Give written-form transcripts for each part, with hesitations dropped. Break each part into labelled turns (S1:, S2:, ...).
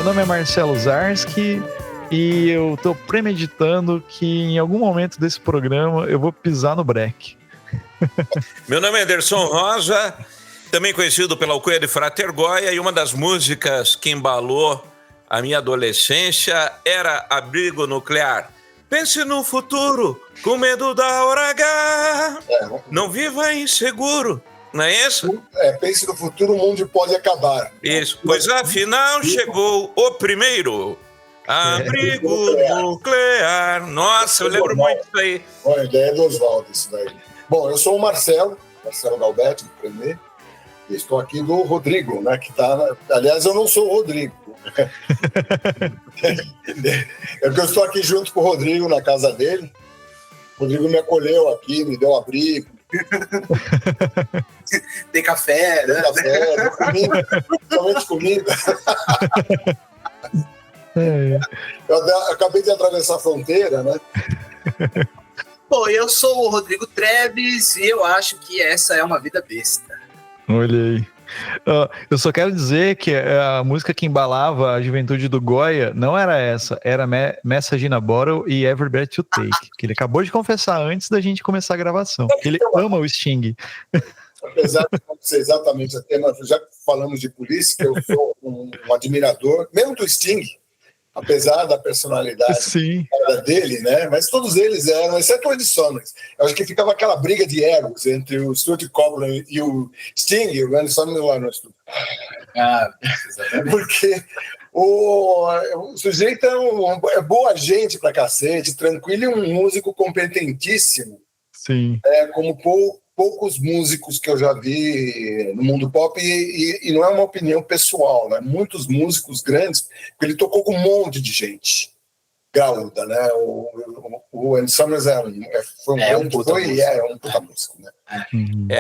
S1: nome é Marcelo Zarski e eu tô premeditando que em algum momento desse programa eu vou pisar no break.
S2: Meu nome é Anderson Rosa, também conhecido pela alcunha de Frater Goya, e uma das músicas que embalou a minha adolescência era Abrigo Nuclear. Pense no futuro, com medo da hora H, não viva inseguro. Não é isso?
S3: Pense no futuro, o mundo pode acabar.
S2: Isso, pois afinal chegou o primeiro abrigo nuclear. Nossa, eu lembro muito disso aí.
S3: Olha, a ideia é do Oswaldo, isso daí. Bom, eu sou o Marcelo Galberti, do Premier, e estou aqui do Rodrigo, né, que tá... Aliás, eu não sou o Rodrigo. É que eu estou aqui junto com o Rodrigo na casa dele. O Rodrigo me acolheu aqui, me deu um abrigo.
S4: Tem café, né?
S3: Tem comida, principalmente comida. Eu acabei de atravessar a fronteira, né?
S4: Bom, eu sou o Rodrigo Trebes e eu acho que essa é uma vida besta.
S1: Olha aí. Eu só quero dizer que a música que embalava a juventude do Goya não era essa, era Message in a Bottle e Every Breath You Take, que ele acabou de confessar antes da gente começar a gravação. Ele ama o Sting.
S3: Apesar de não ser exatamente a tema, já que falamos de polícia, eu sou um admirador, mesmo do Sting, apesar da personalidade dele, né? Mas todos eles eram, exceto o Andy Summers. Eu acho que ficava aquela briga de egos entre o Stuart Copeland e o Sting, e o Andy Summers lá no estúdio.
S4: Exatamente.
S3: Porque o sujeito é boa gente pra cacete, tranquilo e um músico competentíssimo.
S1: Sim.
S3: Como poucos músicos que eu já vi no mundo pop, e não é uma opinião pessoal, né? Muitos músicos grandes, porque ele tocou com um monte de gente graúda, né? O Andy Summers foi um puta músico, né?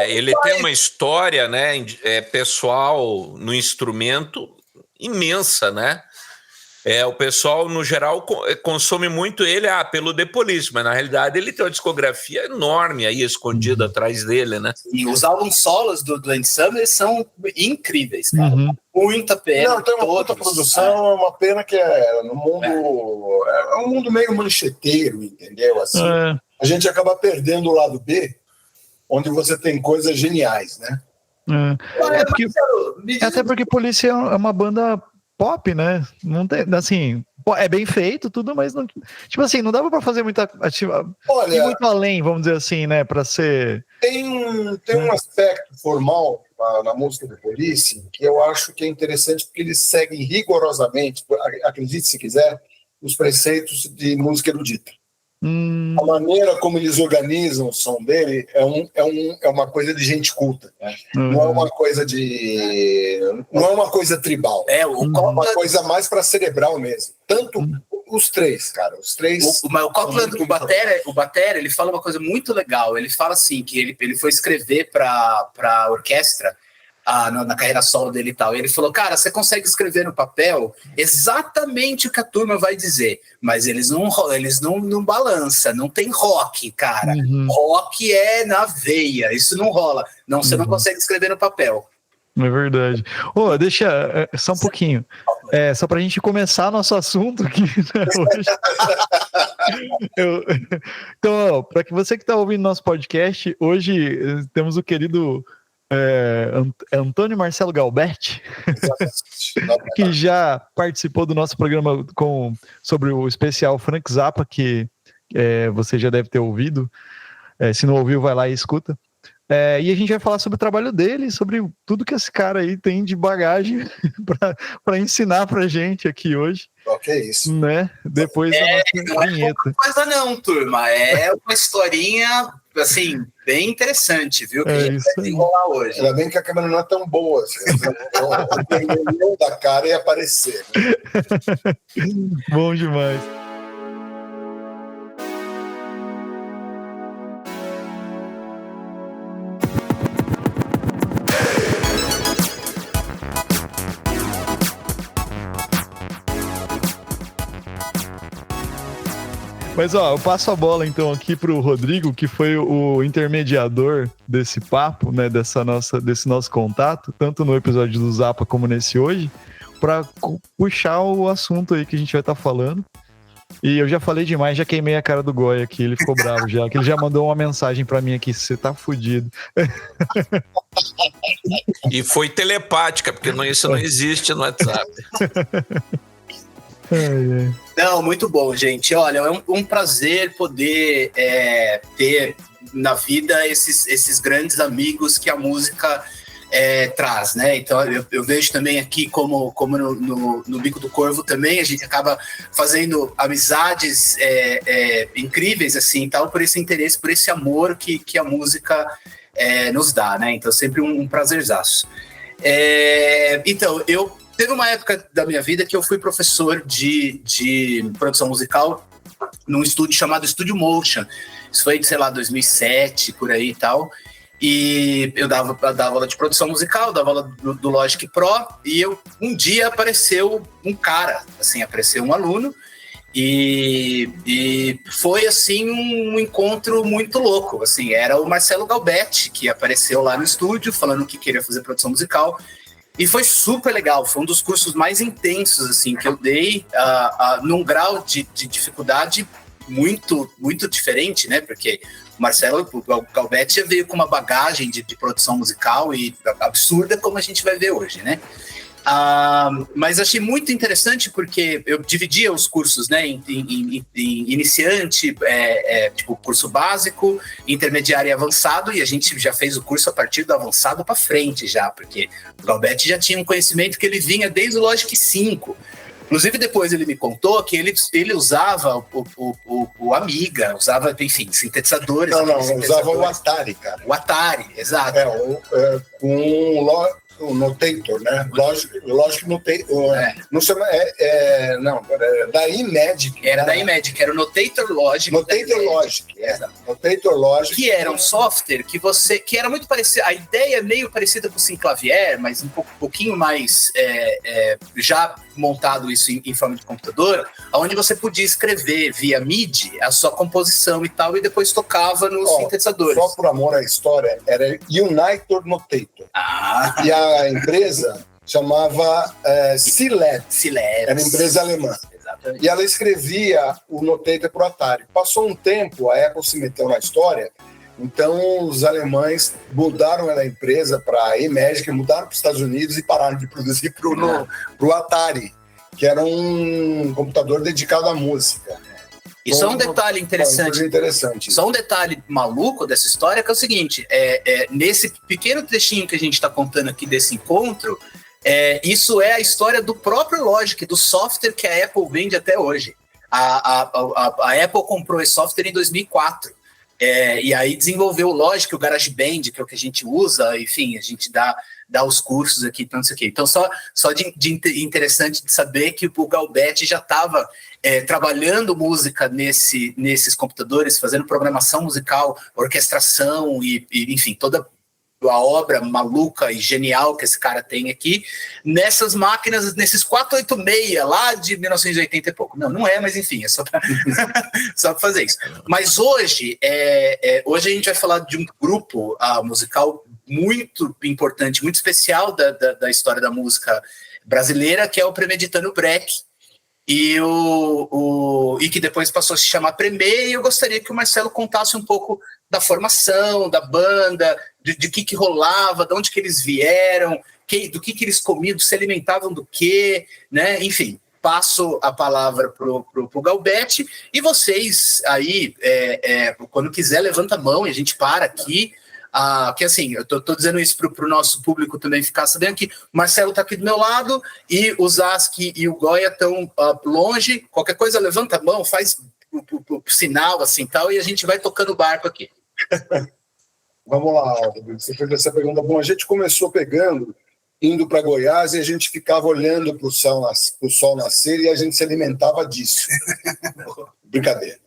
S2: Ele tem uma história, né, pessoal no instrumento imensa, né? O pessoal, no geral, consome muito ele pelo The Police, mas na realidade ele tem uma discografia enorme aí escondida atrás dele, né?
S4: E os álbuns solos do Andy Summers são incríveis, cara. Muita pena.
S3: Não, tem uma puta produção, é uma pena que no mundo... É um mundo meio mancheteiro, entendeu? Assim, a gente acaba perdendo o lado B, onde você tem coisas geniais, né?
S1: Até porque Polícia é uma banda pop, né? Não tem, assim, é bem feito tudo, mas não, tipo assim, não dava pra fazer muita muito além, vamos dizer assim, né, pra ser...
S3: Tem um aspecto formal na música do Police que eu acho que é interessante, porque eles seguem rigorosamente, acredite se quiser, os preceitos de música erudita. A maneira como eles organizam o som dele é uma coisa de gente culta, né? Não é uma coisa não é uma coisa tribal. É uma coisa mais para cerebral mesmo. Tanto os três, cara. Os três.
S4: O Copland, o batera, ele fala uma coisa muito legal. Ele fala assim que ele foi escrever para orquestra na carreira solo dele e tal. E ele falou, cara, você consegue escrever no papel exatamente o que a turma vai dizer, mas eles não balançam, não tem rock, cara. Rock é na veia, isso não rola. Não, você não consegue escrever no papel.
S1: É verdade. Deixa só um pouquinho. Só pra gente começar nosso assunto aqui, né, hoje. Então, para que você que está ouvindo nosso podcast, hoje temos o querido Antônio Marcelo Galberti, que já participou do nosso programa sobre o especial Frank Zappa, que você já deve ter ouvido. Se não ouviu, vai lá e escuta. E a gente vai falar sobre o trabalho dele, sobre tudo que esse cara aí tem de bagagem para ensinar pra gente aqui hoje.
S3: Que é isso.
S1: Né? Depois da nossa vinheta.
S4: Não é coisa não, turma. É uma historinha, assim, bem interessante, viu? Que a gente vai desenrolar hoje.
S3: Ainda bem que a câmera não é tão boa. Assim. O da cara ia aparecer. Né?
S1: Bom demais. Mas eu passo a bola então aqui pro Rodrigo, que foi o intermediador desse papo, né, desse nosso contato, tanto no episódio do Zappa como nesse hoje. para puxar o assunto aí que a gente vai estar falando. E eu já falei demais, já queimei a cara do Goya aqui, ele ficou bravo já, que ele já mandou uma mensagem para mim aqui, você tá fudido.
S2: E foi telepática, porque isso não existe no WhatsApp.
S4: Não, muito bom, gente. Olha, é um prazer poder ter na vida esses grandes amigos que a música traz, né? Então eu vejo também aqui como no Bico do Corvo também a gente acaba fazendo amizades incríveis assim, tal, por esse interesse, por esse amor que a música nos dá, né? Então sempre um prazerzaço. Então teve uma época da minha vida que eu fui professor de produção musical num estúdio chamado Studio Motion. Isso foi, sei lá, 2007, por aí e tal. E eu dava aula de produção musical, dava aula do Logic Pro, e um dia apareceu apareceu um aluno, e foi, assim, um encontro muito louco, assim, era o Marcelo Galbetti, que apareceu lá no estúdio, falando que queria fazer produção musical, e foi super legal, foi um dos cursos mais intensos, assim, que eu dei, num grau de dificuldade muito, muito diferente, né, porque o Marcelo Galbetti veio com uma bagagem de produção musical e absurda, como a gente vai ver hoje, né? Mas achei muito interessante porque eu dividia os cursos, né, em iniciante, tipo curso básico, intermediário e avançado, e a gente já fez o curso a partir do avançado para frente já, porque o Galbetti já tinha um conhecimento que ele vinha desde o Logic 5. Inclusive, depois ele me contou que ele usava o Amiga, usava, enfim, sintetizadores.
S3: Não, usava o Atari, cara.
S4: O Atari, exato.
S3: Com o Notator, né? Lógico Notator. Não chama. Da iMagic.
S4: Era da iMagic, era o Notator Logic.
S3: Notator Logic. Notator Logic.
S4: Que era um software que era muito parecido. A ideia é meio parecida com o Synclavier, mas um pouquinho mais já montado isso em forma de computador, onde você podia escrever via MIDI a sua composição e tal, e depois tocava nos sintetizadores.
S3: Só por amor à história, era Unitor Notator. E a empresa chamava C-Labs. Era uma empresa alemã.
S4: Exatamente.
S3: E ela escrevia o Notator para o Atari. Passou um tempo, a Apple se meteu na história, então os alemães mudaram a empresa para a iMagic, mudaram para os Estados Unidos e pararam de produzir para o Atari, que era um computador dedicado à música.
S4: E só um detalhe interessante. Só um detalhe maluco dessa história, que é o seguinte, nesse pequeno trechinho que a gente está contando aqui desse encontro, isso é a história do próprio Logic, do software que a Apple vende até hoje. A Apple comprou esse software em 2004. E aí desenvolveu o Logic, o GarageBand, que é o que a gente usa, enfim, a gente dá os cursos aqui, tanto isso aqui. Então, só de interessante de saber que o Galbetti já estava trabalhando música nesses computadores, fazendo programação musical, orquestração e enfim, toda a obra maluca e genial que esse cara tem aqui, nessas máquinas, nesses 486 lá de 1980 e pouco. Não é, mas enfim, é só para fazer isso. Mas hoje a gente vai falar de um grupo musical muito importante, muito especial da história da música brasileira, que é o Premeditando Breck, e que depois passou a se chamar Premê, e eu gostaria que o Marcelo contasse um pouco da formação, da banda, de que rolava, de onde que eles vieram, do que eles comiam, se alimentavam do quê, né? Enfim, passo a palavra pro Galbetti, e vocês aí, quando quiser, levanta a mão e a gente para aqui. Que assim, eu tô dizendo isso pro nosso público também ficar sabendo que o Marcelo tá aqui do meu lado e o Zaski e o Goya estão longe. Qualquer coisa, levanta a mão, faz o sinal assim tal, e a gente vai tocando o barco aqui.
S3: Vamos lá, você fez essa pergunta. Bom, a gente começou indo para Goiás, e a gente ficava olhando para o sol nascer, e a gente se alimentava disso. Brincadeira.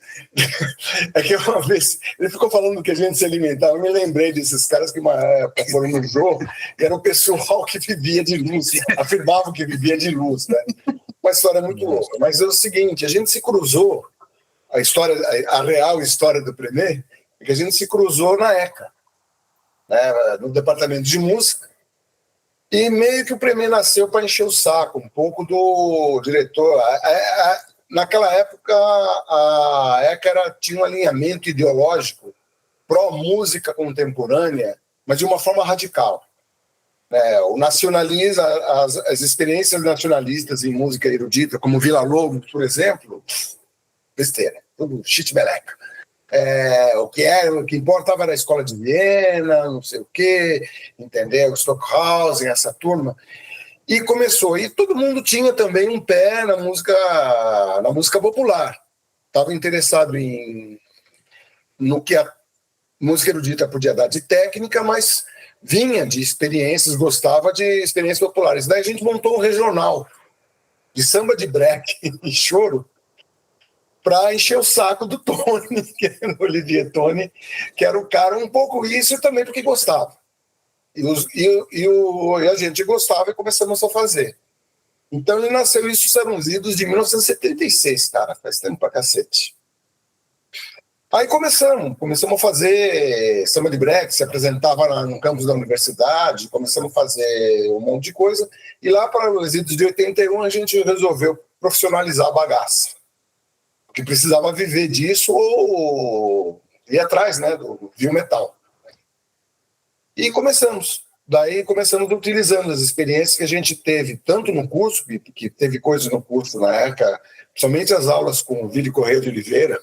S3: É que uma vez ele ficou falando que a gente se alimentava, eu me lembrei desses caras que uma época foram no jogo, e era o pessoal que vivia de luz, afirmavam que vivia de luz, né? Uma história muito louca. Mas é o seguinte, a gente se cruzou, a real história do Premê é que a gente se cruzou na ECA, né, no departamento de música, E meio que o Premê nasceu para encher o saco um pouco do diretor. Naquela época, a ECA tinha um alinhamento ideológico pró-música contemporânea, mas de uma forma radical. O nacionalismo, as experiências nacionalistas em música erudita, como Vila Lobos, por exemplo, besteira, tudo chitbeleca. O que importava era a escola de Viena, não sei o quê, entendeu? Stockhausen, essa turma. E começou. E todo mundo tinha também um pé na música popular. Estava interessado no que a música erudita podia dar de técnica, mas vinha de experiências, gostava de experiências populares. Daí a gente montou um regional de samba de break e choro para encher o saco do Tony, que era o Olivier Tony, que era o cara um pouco isso também porque gostava. E a gente gostava e começamos a fazer. Então ele nasceu Isso Eram os Idos de 1976, cara, faz tempo pra cacete. Aí começamos a fazer samba de break, se apresentava no campus da universidade, começamos a fazer um monte de coisa, e lá para os idos de 81 a gente resolveu profissionalizar a bagaça, porque precisava viver disso ou ir atrás, né, do viu metal. E daí começamos utilizando as experiências que a gente teve, tanto no curso, que teve coisas no curso na época, principalmente as aulas com o Vili Correia de Oliveira,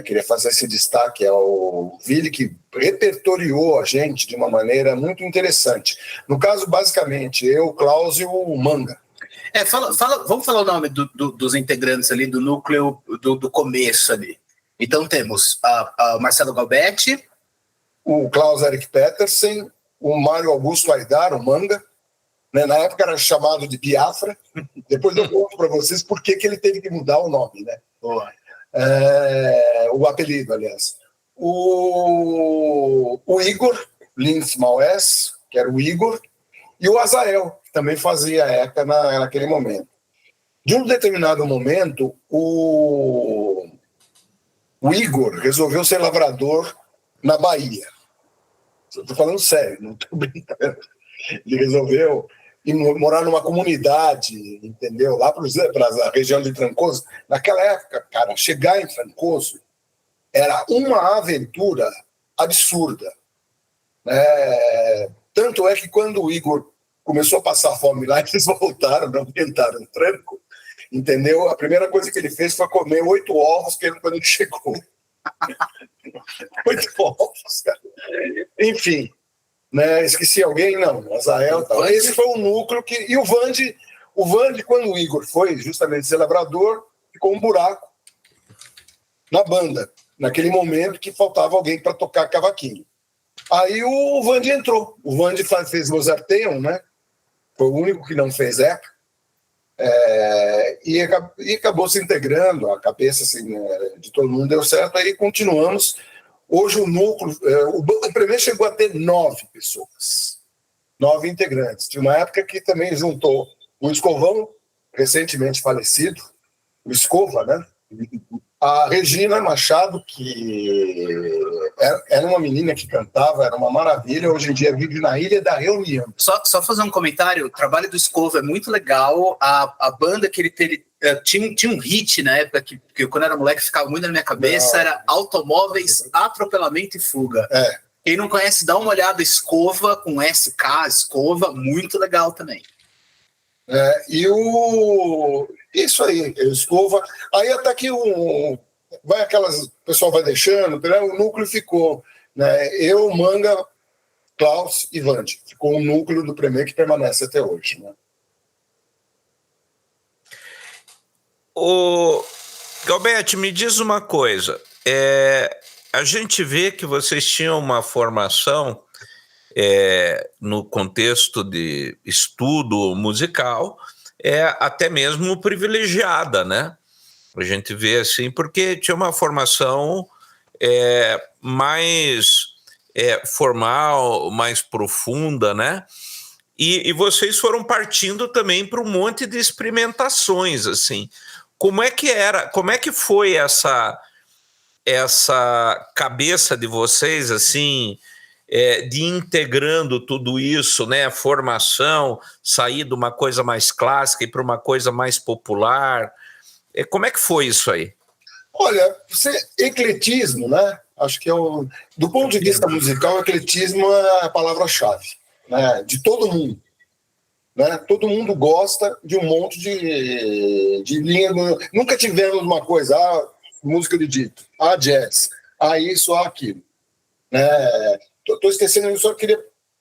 S3: queria fazer esse destaque, é o Vili que repertoriou a gente de uma maneira muito interessante. No caso, basicamente, eu, Klaus e o Manga.
S4: Vamos falar o nome dos integrantes ali, do núcleo do começo ali. Então temos a Marcelo Galbetti,
S3: o Klaus Erik Petersen, o Mário Augusto Aidar, o Manga, né? Na época era chamado de Biafra, depois eu conto para vocês por que ele teve que mudar o nome, né? O apelido, aliás. O Igor Lins Maués, que era o Igor, e o Azael, que também fazia ECA naquele momento. De um determinado momento, o Igor resolveu ser lavrador na Bahia. Estou falando sério, não estou brincando. Ele resolveu ir morar numa comunidade, entendeu? Lá para a região de Trancoso. Naquela época, cara, chegar em Trancoso era uma aventura absurda. Tanto é que quando o Igor começou a passar fome lá, eles voltaram, não aguentaram o tranco, entendeu? A primeira coisa que ele fez foi comer 8 ovos quando ele chegou. 8 ovos, cara. Enfim, né? Esqueci alguém? Não, Azael. Esse foi o núcleo que... E o Vande, quando o Igor foi justamente celebrador, ficou um buraco na banda, naquele momento que faltava alguém para tocar cavaquinho. Aí o Vande entrou. O Vande fez Mozarteum, né? Foi o único que não fez ECA. E acabou se integrando, a cabeça assim, de todo mundo deu certo, aí continuamos. Hoje o núcleo, o primeiro chegou a ter 9 pessoas, 9 integrantes. Tinha uma época que também juntou o Escovão, recentemente falecido, o Escova, né? A Regina Machado, que era uma menina que cantava, era uma maravilha, hoje em dia vive na Ilha da Reunião.
S4: Só fazer um comentário, o trabalho do Escova é muito legal, a banda que ele teve, tinha um hit na época, que quando eu era moleque ficava muito na minha cabeça, era Automóveis, Atropelamento e Fuga. Quem não conhece, dá uma olhada, Escova, com SK, Escova, muito legal também.
S3: Isso aí, Escova. Aí até que o pessoal vai deixando, o núcleo ficou, né? Eu, Manga, Klaus e Vande. Ficou um núcleo do Premier que permanece até hoje, né?
S2: O Galbetti, me diz uma coisa. A gente vê que vocês tinham uma formação no contexto de estudo musical, até mesmo privilegiada, né? A gente vê assim, porque tinha uma formação mais formal, mais profunda, né? E vocês foram partindo também para um monte de experimentações, assim. Como é que foi essa cabeça de vocês, assim, de ir integrando tudo isso, né? Formação, sair de uma coisa mais clássica e para uma coisa mais popular. Como é que foi isso aí?
S3: Olha, ecletismo, né? Acho que do ponto de vista musical, ecletismo é a palavra-chave, né? De todo mundo. Né? Todo mundo gosta de um monte de linha. Nunca tivemos uma coisa, música erudita, jazz, isso, aquilo. Estou esquecendo, eu só queria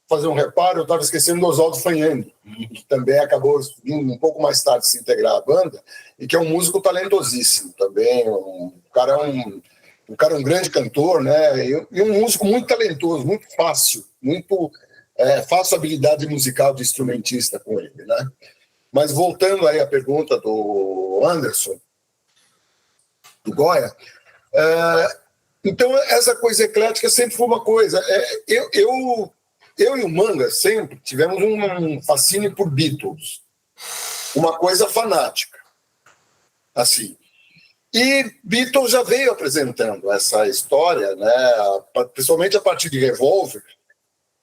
S3: fazer um reparo, eu estava esquecendo do Oswaldo Fanhani, que também acabou vindo um pouco mais tarde se integrar à banda, e que é um músico talentosíssimo também, um cara é um grande cantor, né? E um músico muito talentoso, muito fácil, faço habilidade musical de instrumentista com ele, né? Mas voltando aí à pergunta do Anderson, do Goya, então essa coisa eclética sempre foi uma coisa. Eu e o Manga sempre tivemos um fascínio por Beatles, uma coisa fanática, assim. E Beatles já veio apresentando essa história, né? Principalmente a partir de Revolver.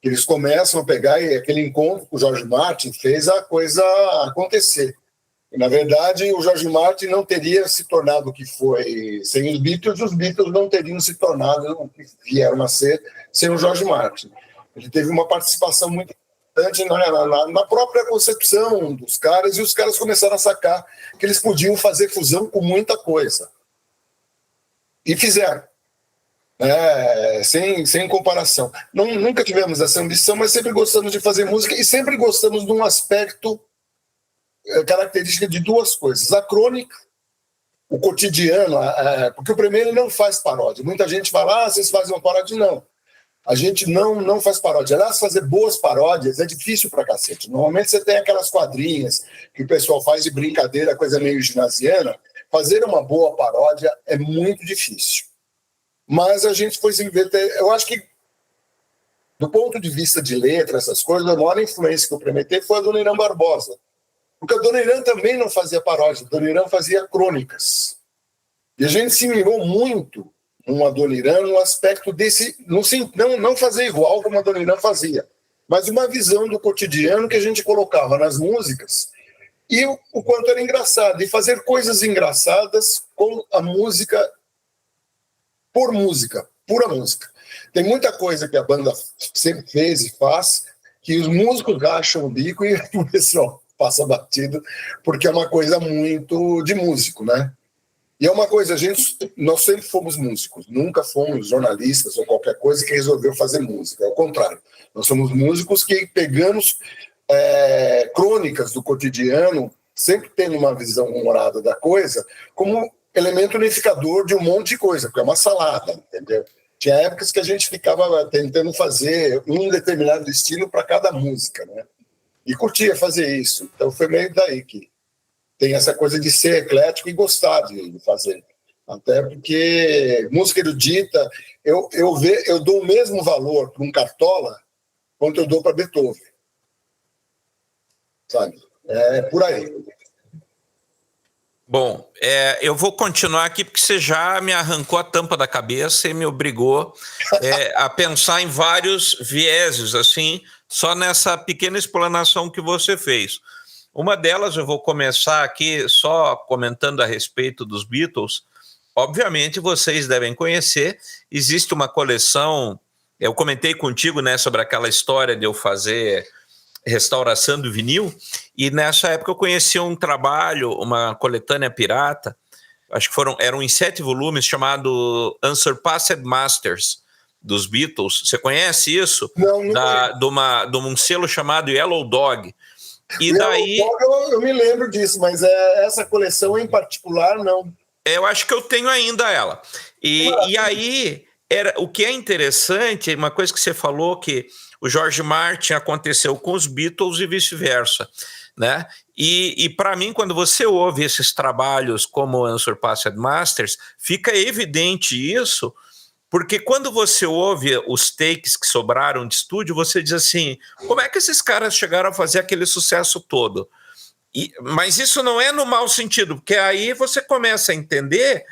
S3: Eles começam a pegar e aquele encontro com o George Martin fez a coisa acontecer. E, na verdade, o George Martin não teria se tornado o que foi sem os Beatles não teriam se tornado o que vieram a ser sem o George Martin. Ele teve uma participação muito importante na própria concepção dos caras, e os caras começaram a sacar que eles podiam fazer fusão com muita coisa. E fizeram. Sem comparação. Nunca tivemos essa ambição, mas sempre gostamos de fazer música e sempre gostamos de um aspecto característica de duas coisas: a crônica, o cotidiano, porque o primeiro não faz paródia. Muita gente fala, vocês fazem uma paródia. Não, a gente não faz paródia. Aliás, fazer boas paródias é difícil pra cacete. Normalmente você tem aquelas quadrinhas que o pessoal faz de brincadeira, coisa meio ginasiana. Fazer uma boa paródia é muito difícil. Mas a gente foi se inventar. Eu acho que, do ponto de vista de letra, essas coisas, a maior influência que eu prometei foi a Dona Irã Barbosa. Porque a Dona Irã também não fazia paródia, a Dona Irã fazia crônicas. E a gente se mirou muito numa Dona Irã no aspecto desse. Não fazer igual como a Dona Irã fazia, mas uma visão do cotidiano que a gente colocava nas músicas e o quanto era engraçado. E fazer coisas engraçadas com a música. Por música, pura música. Tem muita coisa que a banda sempre fez e faz que os músicos racham o bico e o pessoal passa batido, porque é uma coisa muito de músico, né? E é uma coisa, nós sempre fomos músicos, nunca fomos jornalistas ou qualquer coisa que resolveu fazer música, ao contrário. Nós somos músicos que pegamos crônicas do cotidiano, sempre tendo uma visão humorada da coisa, como elemento unificador de um monte de coisa, porque é uma salada, entendeu? Tinha épocas que a gente ficava tentando fazer um determinado estilo para cada música, né? E curtia fazer isso. Então foi meio daí que tem essa coisa de ser eclético e gostar de fazer. Até porque música erudita, eu dou o mesmo valor para um Cartola quanto eu dou para Beethoven. Sabe? É por aí.
S2: Bom, eu vou continuar aqui porque você já me arrancou a tampa da cabeça e me obrigou a pensar em vários vieses, assim, só nessa pequena explanação que você fez. Uma delas, eu vou começar aqui só comentando a respeito dos Beatles. Obviamente, vocês devem conhecer, existe uma coleção, eu comentei contigo, né, sobre aquela história de eu fazer restauração do vinil, e nessa época eu conheci um trabalho, uma coletânea pirata, acho que eram em 7 volumes, chamado Unsurpassed Masters, dos Beatles. Você conhece isso?
S3: Não.
S2: De um selo chamado Yellow Dog. E daí...
S3: Yellow Dog, eu me lembro disso, mas essa coleção em particular, não.
S2: Eu acho que eu tenho ainda ela. E aí, o que é interessante, uma coisa que você falou, que o George Martin aconteceu com os Beatles e vice-versa, né? E para mim, quando você ouve esses trabalhos como Unsurpassed Masters, fica evidente isso, porque quando você ouve os takes que sobraram de estúdio, você diz assim, como é que esses caras chegaram a fazer aquele sucesso todo? Mas isso não é no mau sentido, porque aí você começa a entender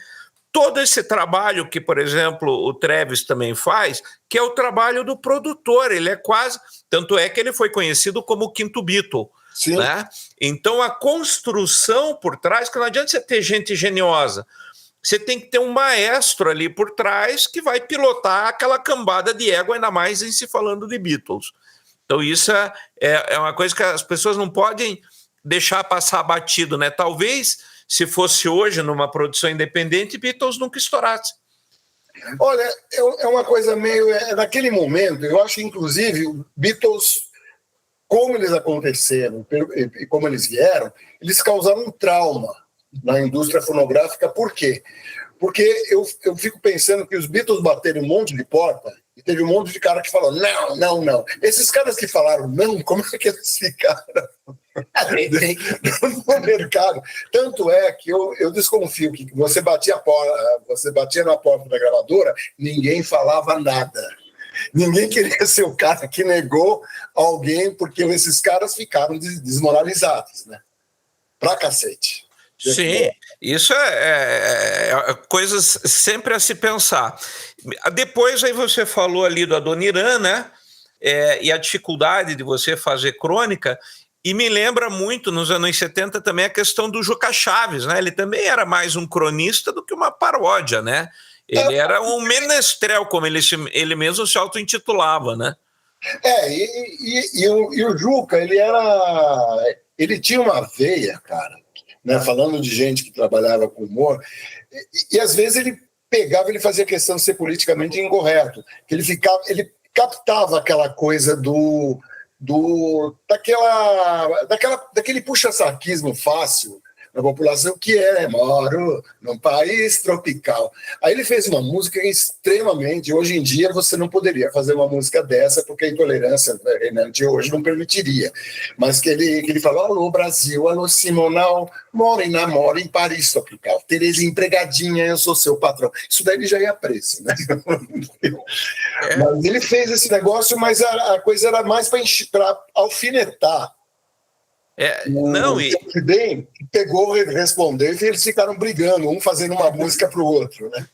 S2: todo esse trabalho que, por exemplo, o Travis também faz, que é o trabalho do produtor. Ele é quase... Tanto é que ele foi conhecido como o quinto Beatle.
S3: Sim.
S2: Né? Então, a construção por trás, que não adianta você ter gente geniosa, você tem que ter um maestro ali por trás que vai pilotar aquela cambada de ego, ainda mais em se falando de Beatles. Então, isso é uma coisa que as pessoas não podem deixar passar batido, né? Talvez, se fosse hoje numa produção independente, Beatles nunca estourasse.
S3: Olha, é uma coisa meio... naquele momento, eu acho que, inclusive, Beatles... Como eles aconteceram e como eles vieram, eles causaram um trauma na indústria fonográfica. Por quê? Porque eu fico pensando que os Beatles bateram um monte de porta e teve um monte de cara que falou não, não, não. Esses caras que falaram não, como é que eles ficaram no mercado? Tanto é que eu desconfio que você batia na porta da gravadora, ninguém falava nada. Ninguém queria ser o cara que negou alguém, porque esses caras ficaram desmoralizados, né? Pra cacete.
S2: Sim, isso é coisas sempre a se pensar. Depois aí você falou ali do Adoniran, né? E a dificuldade de você fazer crônica, e me lembra muito, nos anos 70, também a questão do Juca Chaves, né? Ele também era mais um cronista do que uma paródia, né? Ele era um menestrel, como ele mesmo se auto-intitulava, né?
S3: E o Juca, ele tinha uma veia, cara, né? Falando de gente que trabalhava com humor, e às vezes ele pegava, ele fazia questão de ser politicamente incorreto, que ele captava aquela coisa daquele puxa-saquismo fácil na população, que moro num país tropical. Aí ele fez uma música extremamente... Hoje em dia você não poderia fazer uma música dessa, porque a intolerância de hoje não permitiria. Mas que ele falou, alô Brasil, alô Simonal, moro e namoro em Paris tropical. Tereza empregadinha, eu sou seu patrão. Isso daí ele já ia preso, né? Mas ele fez esse negócio, mas a coisa era mais para alfinetar. Bem, pegou, respondeu e eles ficaram brigando, um fazendo uma música para o outro, né?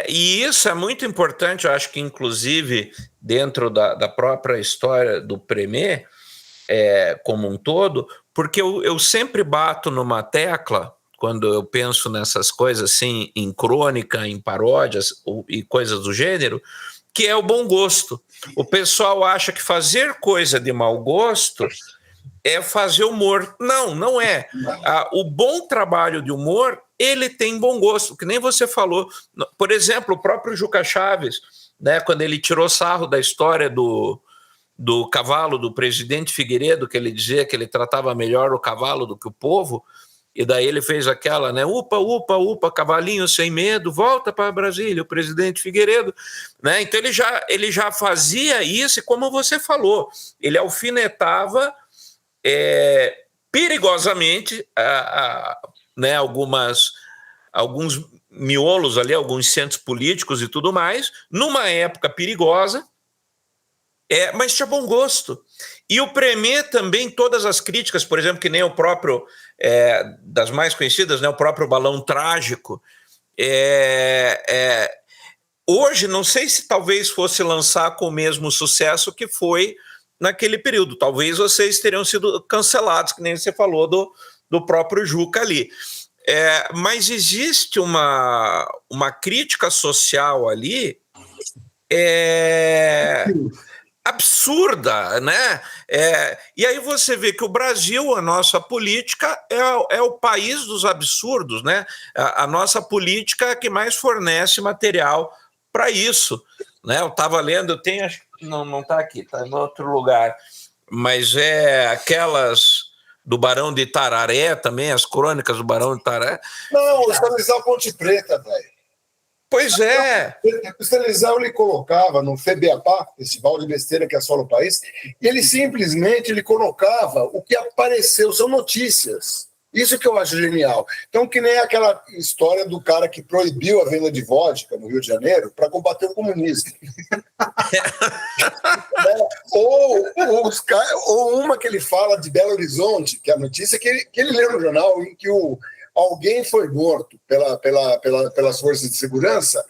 S2: E isso é muito importante, eu acho que inclusive dentro da própria história do Premier, como um todo, porque eu sempre bato numa tecla, quando eu penso nessas coisas assim, em crônica, em paródias e coisas do gênero, que é o bom gosto. O pessoal acha que fazer coisa de mau gosto é fazer humor. Não é. O bom trabalho de humor, ele tem bom gosto, que nem você falou. Por exemplo, o próprio Juca Chaves, né, quando ele tirou sarro da história do cavalo do presidente Figueiredo, que ele dizia que ele tratava melhor o cavalo do que o povo, e daí ele fez aquela, né, upa, upa, upa, cavalinho sem medo, volta para Brasília, o presidente Figueiredo, né? Então ele já fazia isso, e como você falou, ele alfinetava perigosamente né, alguns miolos ali, alguns centros políticos e tudo mais, numa época perigosa, mas tinha bom gosto. E o Premier também, todas as críticas, por exemplo, que nem o próprio, das mais conhecidas, né, o próprio Balão Trágico, hoje, não sei se talvez fosse lançar com o mesmo sucesso que foi naquele período. Talvez vocês teriam sido cancelados, que nem você falou do próprio Juca ali. Mas existe uma crítica social ali absurda, né? E aí você vê que o Brasil, a nossa política, é o país dos absurdos, né? A nossa política é que mais fornece material para isso, né? Eu estava lendo, eu tenho... Não está aqui, está em outro lugar. Mas aquelas do Barão de Itararé também, as crônicas do Barão de Itararé.
S3: Não, o Stanislau Ponte Preta, velho.
S2: Pois é.
S3: O Stanislau, ele colocava no FEBEAPA, Festival de Besteira que assola o país, e ele simplesmente colocava o que apareceu, são notícias. Isso que eu acho genial. Então, que nem aquela história do cara que proibiu a venda de vodka no Rio de Janeiro para combater o comunismo. Ou uma que ele fala de Belo Horizonte, que é a notícia que ele leu no jornal, em que o alguém foi morto pelas forças de segurança.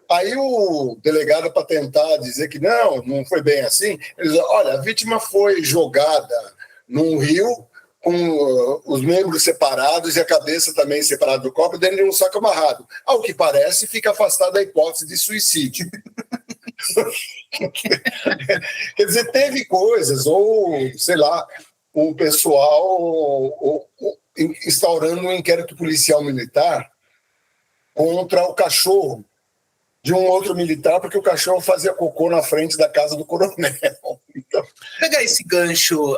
S3: Aí o delegado, para tentar dizer que não foi bem assim, ele diz, olha, a vítima foi jogada num rio com os membros separados e a cabeça também separada do corpo, dentro de um saco amarrado. Ao que parece, fica afastada a hipótese de suicídio. Quer dizer, teve coisas, ou, sei lá, o pessoal instaurando um inquérito policial militar contra o cachorro de um outro militar, porque o cachorro fazia cocô na frente da casa do coronel. Então...
S4: Pegar esse gancho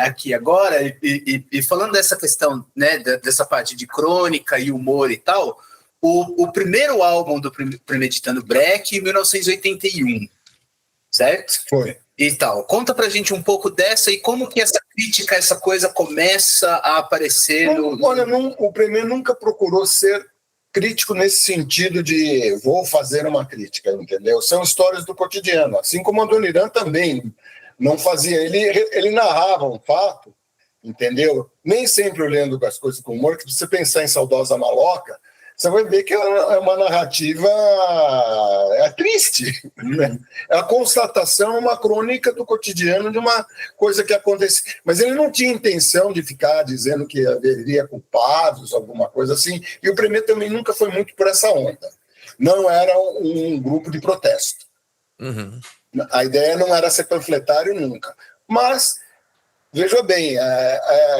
S4: aqui agora, e falando dessa questão, né, dessa parte de crônica e humor e tal, o primeiro álbum do Premeditando Brecht, em 1981, certo?
S3: Foi.
S4: E tal. Conta pra gente um pouco dessa e como que essa crítica, essa coisa começa a aparecer
S3: Olha, o Premier nunca procurou ser crítico nesse sentido de vou fazer uma crítica, entendeu? São histórias do cotidiano, assim como o Adoniran também não fazia. Ele narrava um fato, entendeu? Nem sempre olhando as coisas com humor, que se você pensar em Saudosa Maloca, você vai ver que é uma narrativa triste, né? É a constatação, uma crônica do cotidiano de uma coisa que acontece. Mas ele não tinha intenção de ficar dizendo que haveria culpados, alguma coisa assim. E o Premier também nunca foi muito por essa onda. Não era um grupo de protesto.
S2: Uhum.
S3: A ideia não era ser panfletário nunca. Mas... veja bem,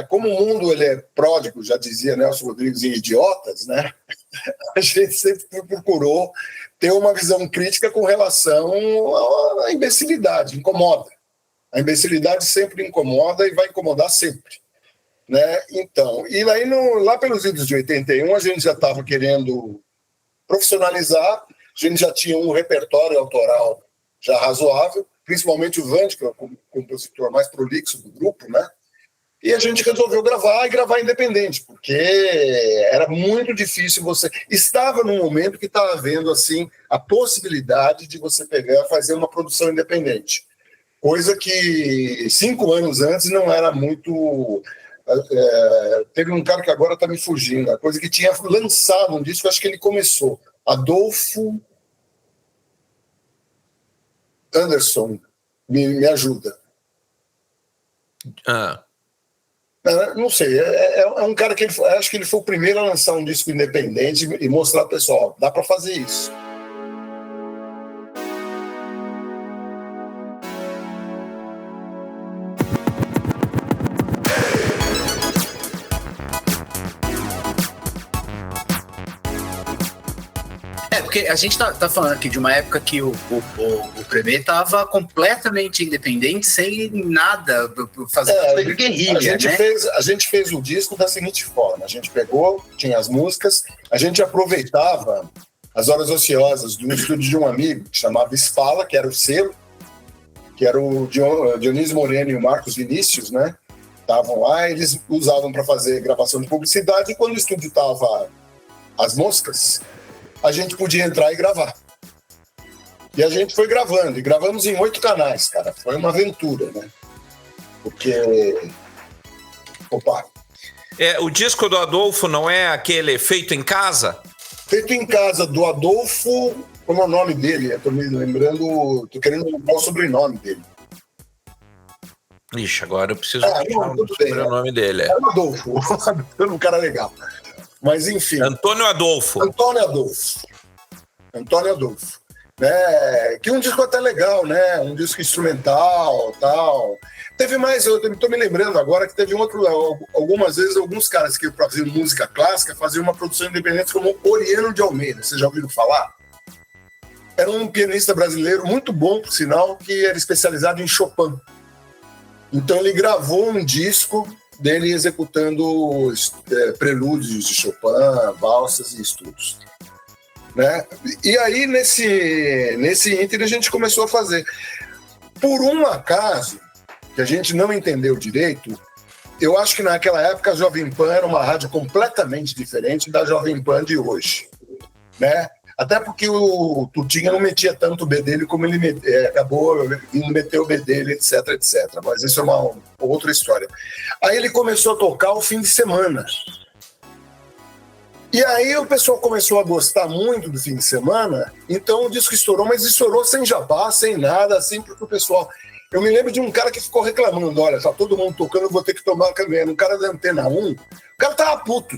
S3: como o mundo ele é pródigo, já dizia Nelson Rodrigues em Idiotas, né? A gente sempre procurou ter uma visão crítica com relação à imbecilidade, incomoda. A imbecilidade sempre incomoda e vai incomodar sempre. Né? Então, e aí lá pelos idos de 81 a gente já estava querendo profissionalizar, a gente já tinha um repertório autoral já razoável, principalmente o Vande, que é o compositor mais prolixo do grupo, né? E a gente resolveu gravar independente, porque era muito difícil você... Estava num momento que estava havendo, assim, a possibilidade de você pegar e fazer uma produção independente. Coisa que 5 anos antes não era muito... teve um cara que agora está me fugindo, a coisa que tinha lançado um disco, acho que ele começou, Adolfo Anderson, me ajuda. Não sei, é um cara que acho que ele foi o primeiro a lançar um disco independente e mostrar ao pessoal, dá para fazer isso.
S4: Porque a gente tá falando aqui de uma época que o Premier estava completamente independente, sem nada, fazendo guerrilha,
S3: a gente fez o disco da seguinte forma, a gente pegou, tinha as músicas, a gente aproveitava as horas ociosas de um estúdio de um amigo que chamava Spala, que era o selo, que era o Dionísio Moreno e o Marcos Vinícius, né? Estavam lá, eles usavam para fazer gravação de publicidade, e quando o estúdio tava as moscas, a gente podia entrar e gravar. E a gente foi gravando, e gravamos em 8 canais, cara. Foi uma aventura, né? Porque... Opa!
S2: O disco do Adolfo não é aquele Feito em Casa?
S3: Feito em Casa, do Adolfo... Como é o nome dele? Eu tô me lembrando... Tô querendo lembrar o sobrenome dele.
S2: Ixi, agora eu preciso lembrar o sobrenome dele.
S3: É o Adolfo. É um cara legal. Mas, enfim...
S2: Antônio Adolfo. Né? Que é um disco até legal, né? Um disco instrumental, tal. Teve mais, eu estou me lembrando agora que teve algumas vezes, alguns caras que faziam música clássica faziam uma produção independente como Oriano de Almeida. Vocês já ouviram falar? Era um pianista brasileiro muito bom, por sinal, que era especializado em Chopin. Então ele gravou um disco dele executando prelúdios de Chopin, valsas e estudos. Né? E aí, nesse ínter, a gente começou a fazer. Por um acaso, que a gente não entendeu direito, eu acho que naquela época a Jovem Pan era uma rádio completamente diferente da Jovem Pan de hoje. Né? Até porque o Tutinha não metia tanto o B dele como ele acabou indo meter o B dele, etc, etc. Mas isso é uma outra história. Aí ele começou a tocar o fim de semana.
S3: E aí o pessoal começou a gostar muito do Fim de Semana, então o disco estourou, mas estourou sem jabá, sem nada, assim, porque o pessoal... Eu me lembro de um cara que ficou reclamando, olha, tá todo mundo tocando, eu vou ter que tomar a câmera. Um cara da Antena 1, o cara tava puto.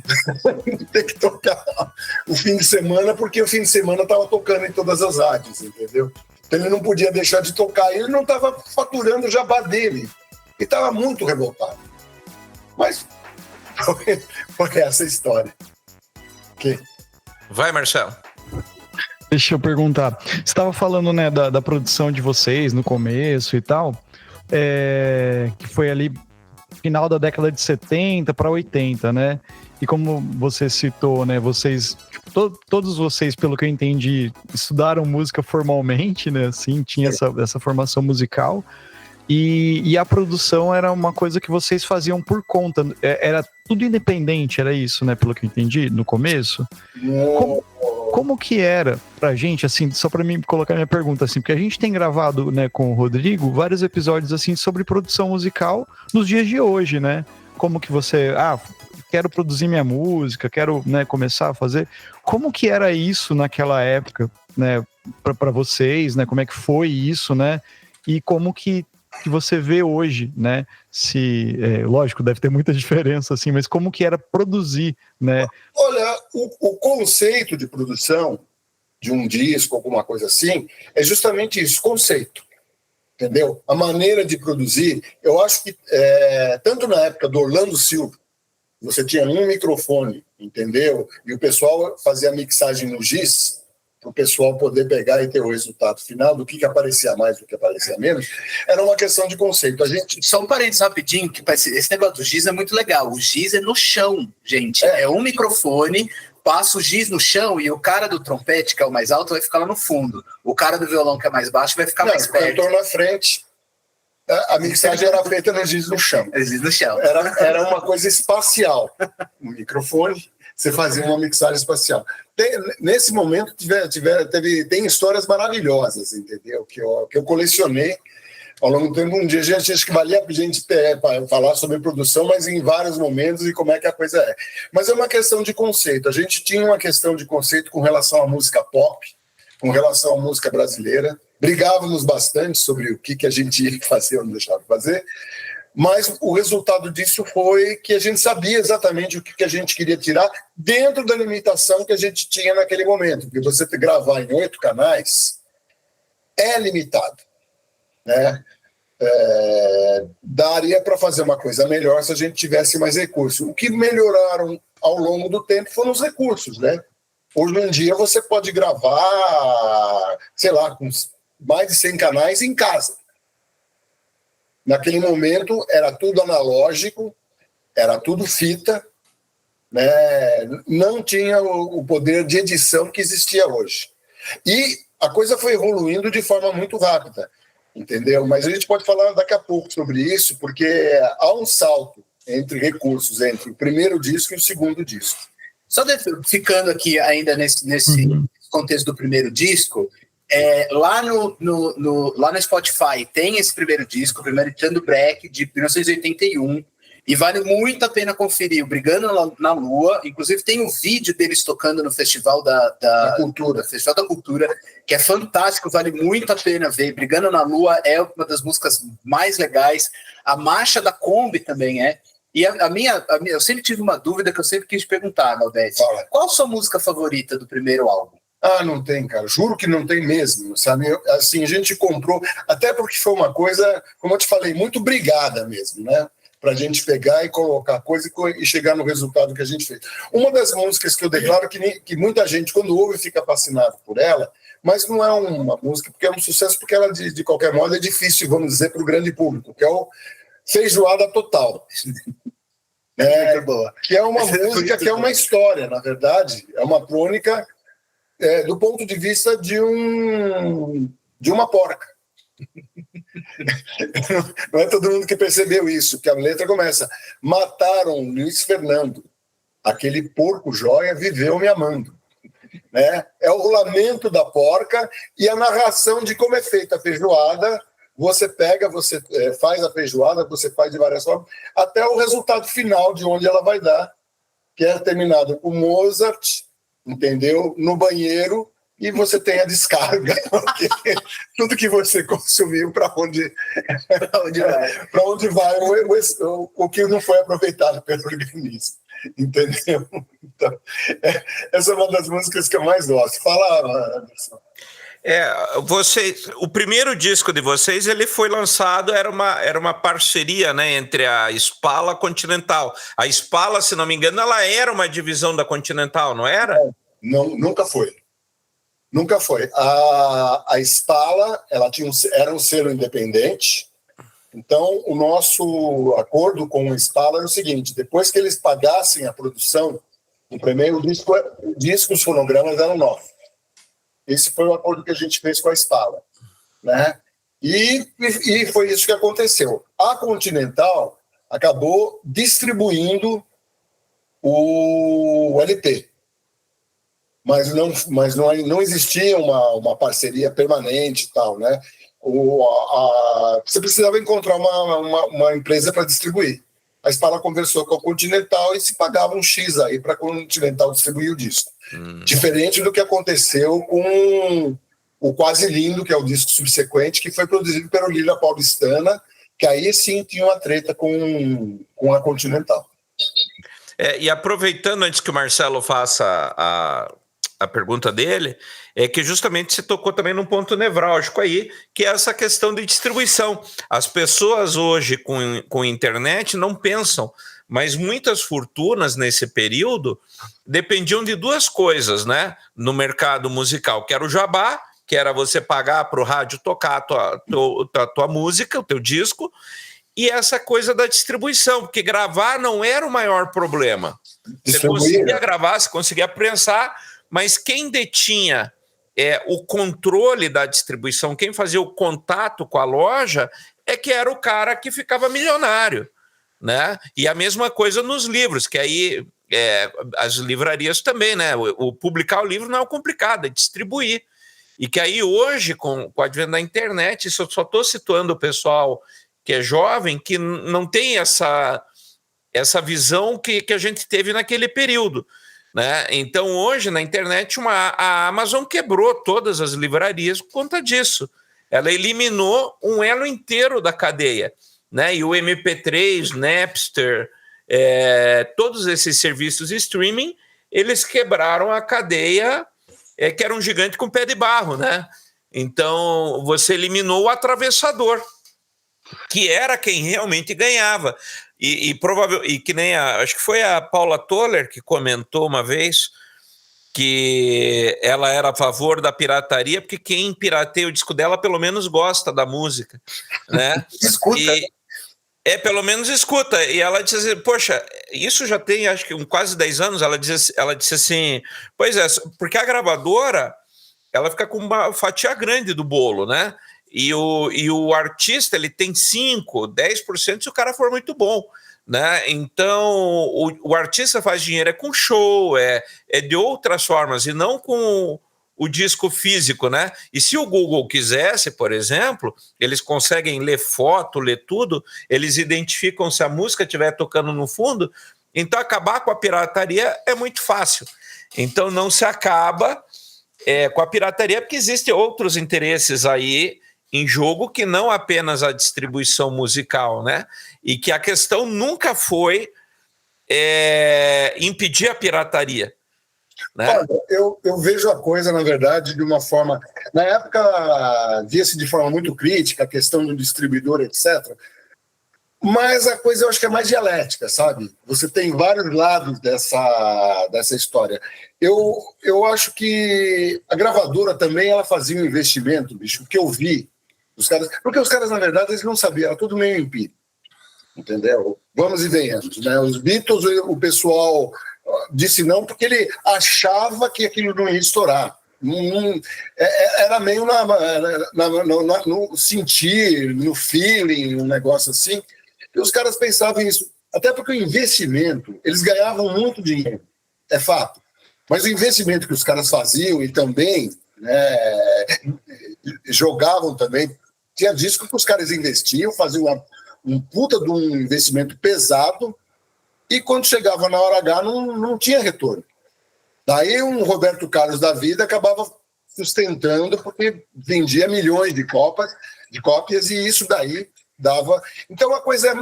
S3: Tem que tocar o Fim de Semana, porque o Fim de Semana tava tocando em todas as rádios, entendeu? Então ele não podia deixar de tocar, ele não tava faturando o jabá dele. E tava muito revoltado. Mas foi essa a história. Okay.
S2: Vai, Marcelo.
S1: Deixa eu perguntar. Você estava falando, né, da produção de vocês no começo e tal, que foi ali final da década de 70 para 80, né? E como você citou, né, vocês, tipo, todos vocês, pelo que eu entendi, estudaram música formalmente, né? Assim, tinha essa formação musical. E a produção era uma coisa que vocês faziam por conta. Era tudo independente, era isso, né? Pelo que eu entendi no começo. Como que era pra gente, assim, só pra mim colocar minha pergunta, assim, porque a gente tem gravado, né, com o Rodrigo, vários episódios, assim, sobre produção musical nos dias de hoje, né? Como que você, quero produzir minha música, quero, né, começar a fazer. Como que era isso naquela época, né, pra vocês, né? Como é que foi isso, né? E como que você vê hoje, né? Lógico, deve ter muita diferença, assim, mas como que era produzir, né?
S3: Olha, o conceito de produção de um disco, alguma coisa assim, é justamente isso, conceito, entendeu? A maneira de produzir, eu acho que, tanto na época do Orlando Silva, você tinha um microfone, entendeu? E o pessoal fazia a mixagem no GIS, para o pessoal poder pegar e ter o resultado final do que aparecia mais, do que aparecia menos, era uma questão de conceito.
S4: Só um parênteses rapidinho, que esse negócio do giz é muito legal. O giz é no chão, gente. É um microfone, passa o giz no chão e o cara do trompete, que é o mais alto, vai ficar lá no fundo. O cara do violão, que é mais baixo, vai ficar mais perto.
S3: O cantor na frente. A mixagem era feita no giz no chão.
S4: Giz no chão.
S3: Era uma coisa espacial. O microfone, você fazia uma mixagem espacial. Nesse momento, tem histórias maravilhosas, entendeu? Que eu colecionei ao longo do tempo. Um dia, acho que valia a gente falar sobre produção, mas em vários momentos e como é que a coisa é. Mas é uma questão de conceito. A gente tinha uma questão de conceito com relação à música pop, com relação à música brasileira. Brigávamos bastante sobre o que a gente ia fazer ou não deixava de fazer. Mas o resultado disso foi que a gente sabia exatamente o que a gente queria tirar dentro da limitação que a gente tinha naquele momento. Porque você gravar em 8 canais é limitado, né? Daria para fazer uma coisa melhor se a gente tivesse mais recursos. O que melhoraram ao longo do tempo foram os recursos, né? Hoje em dia você pode gravar, sei lá, com mais de 100 canais em casa. Naquele momento era tudo analógico, era tudo fita, né? Não tinha o poder de edição que existia hoje. E a coisa foi evoluindo de forma muito rápida, entendeu? Mas a gente pode falar daqui a pouco sobre isso, porque há um salto entre recursos, entre o primeiro disco e o segundo disco.
S4: Só ficando aqui ainda nesse contexto do primeiro disco, lá no Spotify tem esse primeiro disco, o primeiro Tando Breck, de 1981, e vale muito a pena conferir o Brigando na Lua. Inclusive tem um vídeo deles tocando no Festival da Cultura, Festival da Cultura, que é fantástico, vale muito a pena ver. Brigando na Lua é uma das músicas mais legais. A Marcha da Kombi também é. E eu sempre tive uma dúvida que eu sempre quis perguntar, Galdete. Qual a sua música favorita do primeiro álbum?
S3: Não tem, cara. Juro que não tem mesmo, sabe? Assim, a gente comprou, até porque foi uma coisa, como eu te falei, muito brigada mesmo, né? Pra gente pegar e colocar coisa e chegar no resultado que a gente fez. Uma das músicas que eu declaro que muita gente, quando ouve, fica fascinado por ela, mas não é uma música, porque é um sucesso, porque ela, de qualquer modo, é difícil, vamos dizer, para o grande público, que é o Feijoada Total. Que é uma música que é uma história, na verdade, é uma crônica do ponto de vista de uma porca. Não é todo mundo que percebeu isso, que a letra começa: mataram Luiz Fernando, aquele porco jóia viveu me amando. Né? É o lamento da porca e a narração de como é feita a feijoada. Você pega, você faz a feijoada, você faz de várias formas, até o resultado final de onde ela vai dar. que é terminado com Mozart, entendeu? No banheiro, e você tem a descarga. Tudo que você consumiu, para onde vai o que não foi aproveitado pelo organismo. Entendeu? Então, essa é uma das músicas que eu mais gosto. Fala, Anderson.
S2: O primeiro disco de vocês, ele foi lançado, era uma parceria, né, entre a Spala e a Continental. A Spala, se não me engano, ela era uma divisão da Continental, não era?
S3: Não, nunca foi. Nunca foi. A Spala, era um selo independente. Então, o nosso acordo com a Spala era o seguinte: depois que eles pagassem a produção, o primeiro disco, os fonogramas eram nossos. Esse foi o acordo que a gente fez com a Spala, né? E foi isso que aconteceu. A Continental acabou distribuindo o LP, mas não existia uma parceria permanente e tal, né? Você precisava encontrar uma empresa para distribuir. A Spala conversou com a Continental e se pagava um X aí para a Continental distribuir o disco. Diferente do que aconteceu com o Quase Lindo, que é o disco subsequente, que foi produzido pela Lília Paulistana, que aí sim tinha uma treta com a Continental.
S2: E aproveitando, antes que o Marcelo faça a pergunta dele, é que justamente se tocou também num ponto nevrálgico aí, que é essa questão de distribuição. As pessoas hoje com internet não pensam, mas muitas fortunas nesse período dependiam de duas coisas, né? No mercado musical, que era o jabá, que era você pagar para o rádio tocar a tua música, o teu disco, e essa coisa da distribuição, porque gravar não era o maior problema. Você conseguia gravar, você conseguia prensar, mas quem detinha o controle da distribuição, quem fazia o contato com a loja, que era o cara que ficava milionário, né? E a mesma coisa nos livros, que aí as livrarias também, né? O publicar o livro não é complicado, é distribuir. E que aí hoje, com o advento da internet, isso eu só estou situando o pessoal que é jovem, que não tem essa visão que a gente teve naquele período, né? Então, hoje, na internet, a Amazon quebrou todas as livrarias por conta disso. Ela eliminou um elo inteiro da cadeia, né? E o MP3, Napster, todos esses serviços de streaming, eles quebraram a cadeia, que era um gigante com pé de barro, né? Então, você eliminou o atravessador, que era quem realmente ganhava. E que nem acho que foi a Paula Toller que comentou uma vez que ela era a favor da pirataria, porque quem pirateia o disco dela pelo menos gosta da música, né?
S3: Escuta.
S2: Pelo menos escuta. E ela disse assim, poxa, isso já tem acho que quase 10 anos, ela disse assim, pois é, porque a gravadora ela fica com uma fatia grande do bolo, né? E o artista, ele tem 5%, 10% se o cara for muito bom, né? Então, o artista faz dinheiro com show, de outras formas, e não com o disco físico, né? E se o Google quisesse, por exemplo, eles conseguem ler foto, ler tudo, eles identificam se a música estiver tocando no fundo, então acabar com a pirataria é muito fácil. Então, não se acaba com a pirataria, porque existem outros interesses aí em jogo que não apenas a distribuição musical, né? E que a questão nunca foi impedir a pirataria, né?
S3: Olha, eu vejo a coisa, na verdade, de uma forma... Na época, via-se de forma muito crítica a questão do distribuidor, etc. Mas a coisa eu acho que é mais dialética, sabe? Você tem vários lados dessa história. Eu acho que a gravadora também ela fazia um investimento, bicho, que eu vi. Porque os caras, na verdade, eles não sabiam, era tudo meio empírico, entendeu? Vamos e venhamos, né? Os Beatles, o pessoal disse não porque ele achava que aquilo não ia estourar. Era meio no sentir, no feeling, um negócio assim, e os caras pensavam isso. Até porque o investimento, eles ganhavam muito dinheiro, é fato. Mas o investimento que os caras faziam e também jogavam também, tinha disco que os caras investiam, faziam um puta de um investimento pesado e quando chegava na hora H não tinha retorno. Daí um Roberto Carlos da vida acabava sustentando porque vendia milhões de cópias e isso daí dava... Então a coisa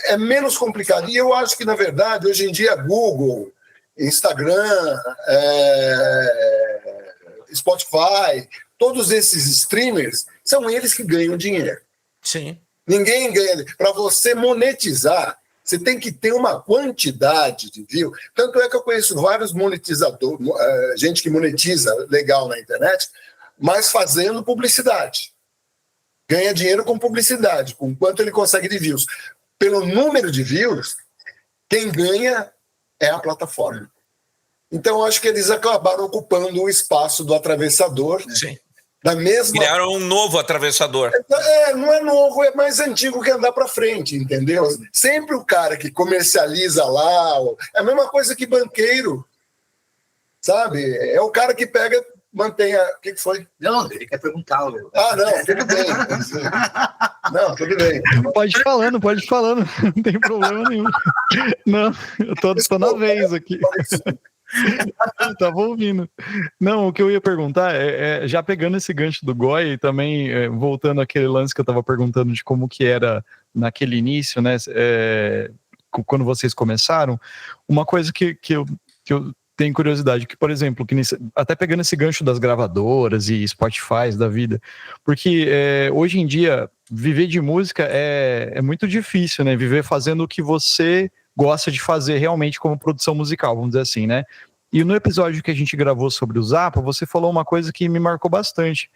S3: é menos complicada. E eu acho que, na verdade, hoje em dia Google, Instagram, Spotify, todos esses streamers, são eles que ganham dinheiro.
S2: Sim.
S3: Ninguém ganha. Para você monetizar, você tem que ter uma quantidade de views. Tanto é que eu conheço vários monetizadores, gente que monetiza legal na internet, mas fazendo publicidade. Ganha dinheiro com publicidade, com quanto ele consegue de views. Pelo número de views, quem ganha é a plataforma. Então, eu acho que eles acabaram ocupando o espaço do atravessador.
S2: Sim.
S3: Da mesma...
S2: Criaram um novo atravessador.
S3: Não é novo, é mais antigo que andar para frente, entendeu? Sempre o cara que comercializa lá, é a mesma coisa que banqueiro, sabe? É o cara que pega, mantém a... O que foi?
S4: Não, ele quer perguntar.
S3: Não, tudo bem. Não, tudo bem.
S1: Pode ir falando, não tem problema nenhum. Não, eu tô na vez aqui. Tava ouvindo. Não, o que eu ia perguntar já pegando esse gancho do Goy e também voltando àquele lance que eu tava perguntando de como que era naquele início, né? Quando vocês começaram, uma coisa que eu tenho curiosidade, que, por exemplo, até pegando esse gancho das gravadoras e Spotify da vida, porque hoje em dia viver de música é muito difícil, né? Viver fazendo o que você gosta de fazer realmente como produção musical, vamos dizer assim, né? E no episódio que a gente gravou sobre o Zappa, você falou uma coisa que me marcou bastante,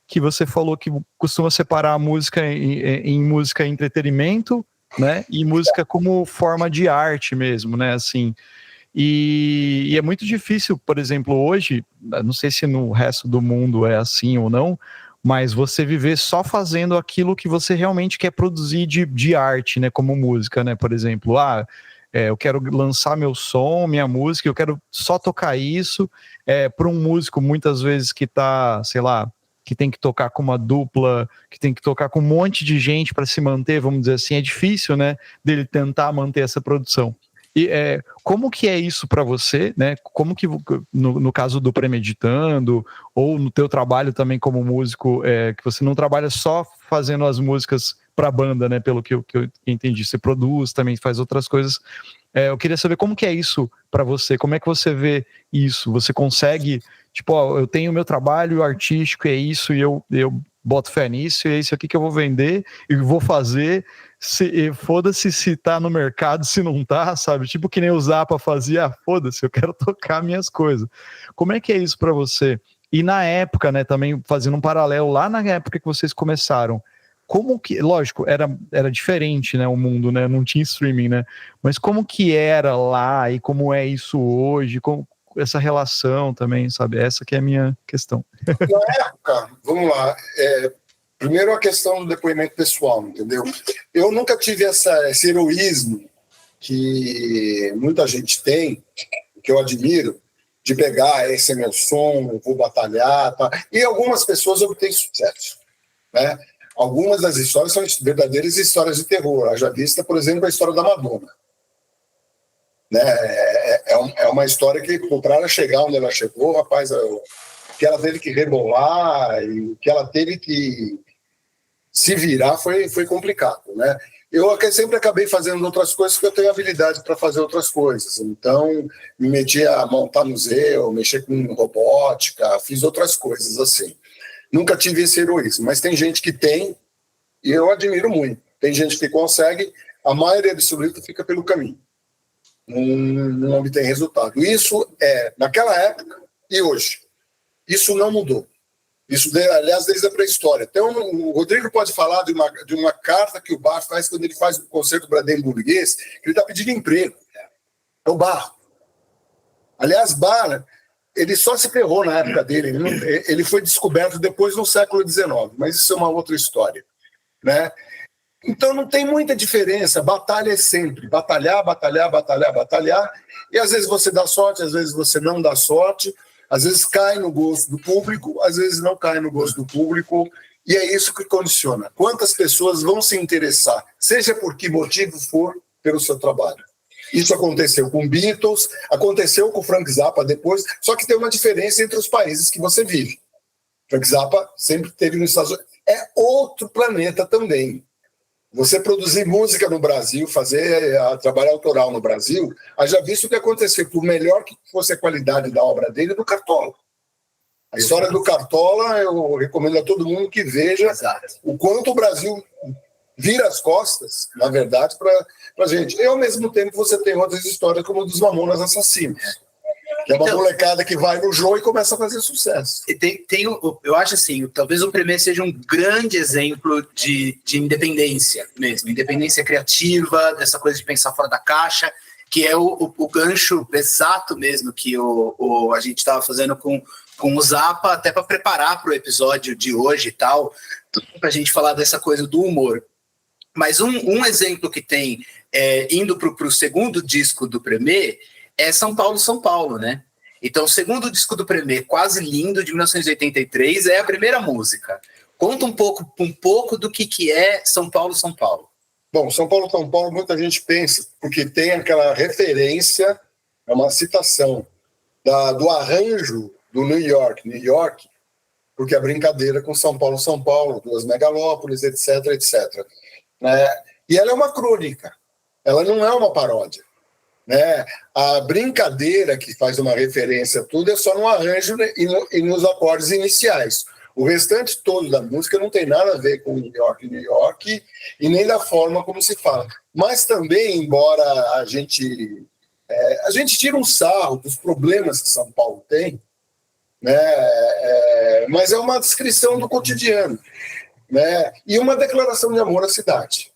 S1: que você falou que costuma separar a música em música entretenimento, né? E música como forma de arte mesmo, né? Assim, e é muito difícil, por exemplo, hoje, não sei se no resto do mundo é assim ou não, mas você viver só fazendo aquilo que você realmente quer produzir de arte, né, como música, né, por exemplo, eu quero lançar meu som, minha música, eu quero só tocar isso, para um músico muitas vezes que tá, sei lá, que tem que tocar com uma dupla, que tem que tocar com um monte de gente para se manter, vamos dizer assim, é difícil, né, dele tentar manter essa produção. E como que é isso para você, né? Como que, no caso do Premeditando, ou no teu trabalho também como músico, que você não trabalha só fazendo as músicas para a banda, né? Pelo que eu entendi, você produz, também faz outras coisas. Eu queria saber como que é isso para você, como é que você vê isso? Você consegue, tipo, eu tenho o meu trabalho artístico, é isso, e eu boto fé nisso, e é isso aqui que eu vou vender, e vou fazer, foda-se se tá no mercado, se não tá, sabe? Tipo que nem o Zappa fazia, foda-se, eu quero tocar minhas coisas. Como é que é isso pra você? E na época, né, também fazendo um paralelo, lá na época que vocês começaram, como que, lógico, era diferente, né, o mundo, né, não tinha streaming, né, mas como que era lá e como é isso hoje, como essa relação também, sabe? Essa que é a minha questão.
S3: Na época, vamos lá, primeiro a questão do depoimento pessoal, entendeu? Eu nunca tive esse heroísmo que muita gente tem, que eu admiro, de pegar, esse é meu som, eu vou batalhar, tá? E algumas pessoas obtêm sucesso, né? Algumas das histórias são verdadeiras histórias de terror. Haja vista, por exemplo, a história da Madonna. Né? É uma história que, para ela chegar onde ela chegou, rapaz, que ela teve que rebolar e que ela teve que se virar foi complicado, né? Eu sempre acabei fazendo outras coisas porque eu tenho habilidade para fazer outras coisas. Então, me meti a montar museu, mexer com robótica, fiz outras coisas assim. Nunca tive esse heroísmo, mas tem gente que tem e eu admiro muito. Tem gente que consegue, a maioria absoluta fica pelo caminho. Não obtém resultado. Isso naquela época e hoje. Isso não mudou. Isso, aliás, desde a pré-história. Então, o Rodrigo pode falar de uma carta que o Bar faz quando ele faz o concerto Brandenburguês, que ele está pedindo emprego. É o Bar. Aliás, Bar, ele só se ferrou na época dele. Ele foi descoberto depois no século XIX, mas isso é uma outra história, né? Então não tem muita diferença, batalha é sempre, batalhar, batalhar, batalhar, batalhar, e às vezes você dá sorte, às vezes você não dá sorte, às vezes cai no gosto do público, às vezes não cai no gosto do público, e é isso que condiciona. Quantas pessoas vão se interessar, seja por que motivo for, pelo seu trabalho. Isso aconteceu com Beatles, aconteceu com Frank Zappa depois, só que tem uma diferença entre os países que você vive. Frank Zappa sempre esteve nos Estados Unidos. É outro planeta também. Você produzir música no Brasil, fazer trabalho autoral no Brasil, haja visto o que aconteceu, por melhor que fosse a qualidade da obra dele, do Cartola. A história do Cartola, eu recomendo a todo mundo que veja o quanto o Brasil vira as costas, na verdade, para a gente. E, ao mesmo tempo, você tem outras histórias, como dos Mamonas Assassinos, que é uma molecada que vai no jogo e começa a fazer sucesso.
S4: Eu acho assim, talvez o Premier seja um grande exemplo de independência mesmo, independência criativa, dessa coisa de pensar fora da caixa, que é o gancho exato mesmo que a gente estava fazendo com o Zappa, até para preparar para o episódio de hoje e tal, para a gente falar dessa coisa do humor. Mas um exemplo que tem, indo para o segundo disco do Premier, é São Paulo, São Paulo, né? Então, o segundo disco do Premier, Quase Lindo, de 1983, é a primeira música. Conta um pouco do que é São Paulo, São Paulo.
S3: Bom, São Paulo, São Paulo, muita gente pensa, porque tem aquela referência, é uma citação do arranjo do New York, porque a brincadeira com São Paulo, duas megalópolis, etc, etc. E ela é uma crônica, ela não é uma paródia. A brincadeira que faz uma referência a tudo é só no arranjo e nos acordes iniciais. O restante todo da música não tem nada a ver com New York e nem da forma como se fala. Mas também, embora a gente tira um sarro dos problemas que São Paulo tem, mas é uma descrição do cotidiano, e uma declaração de amor à cidade.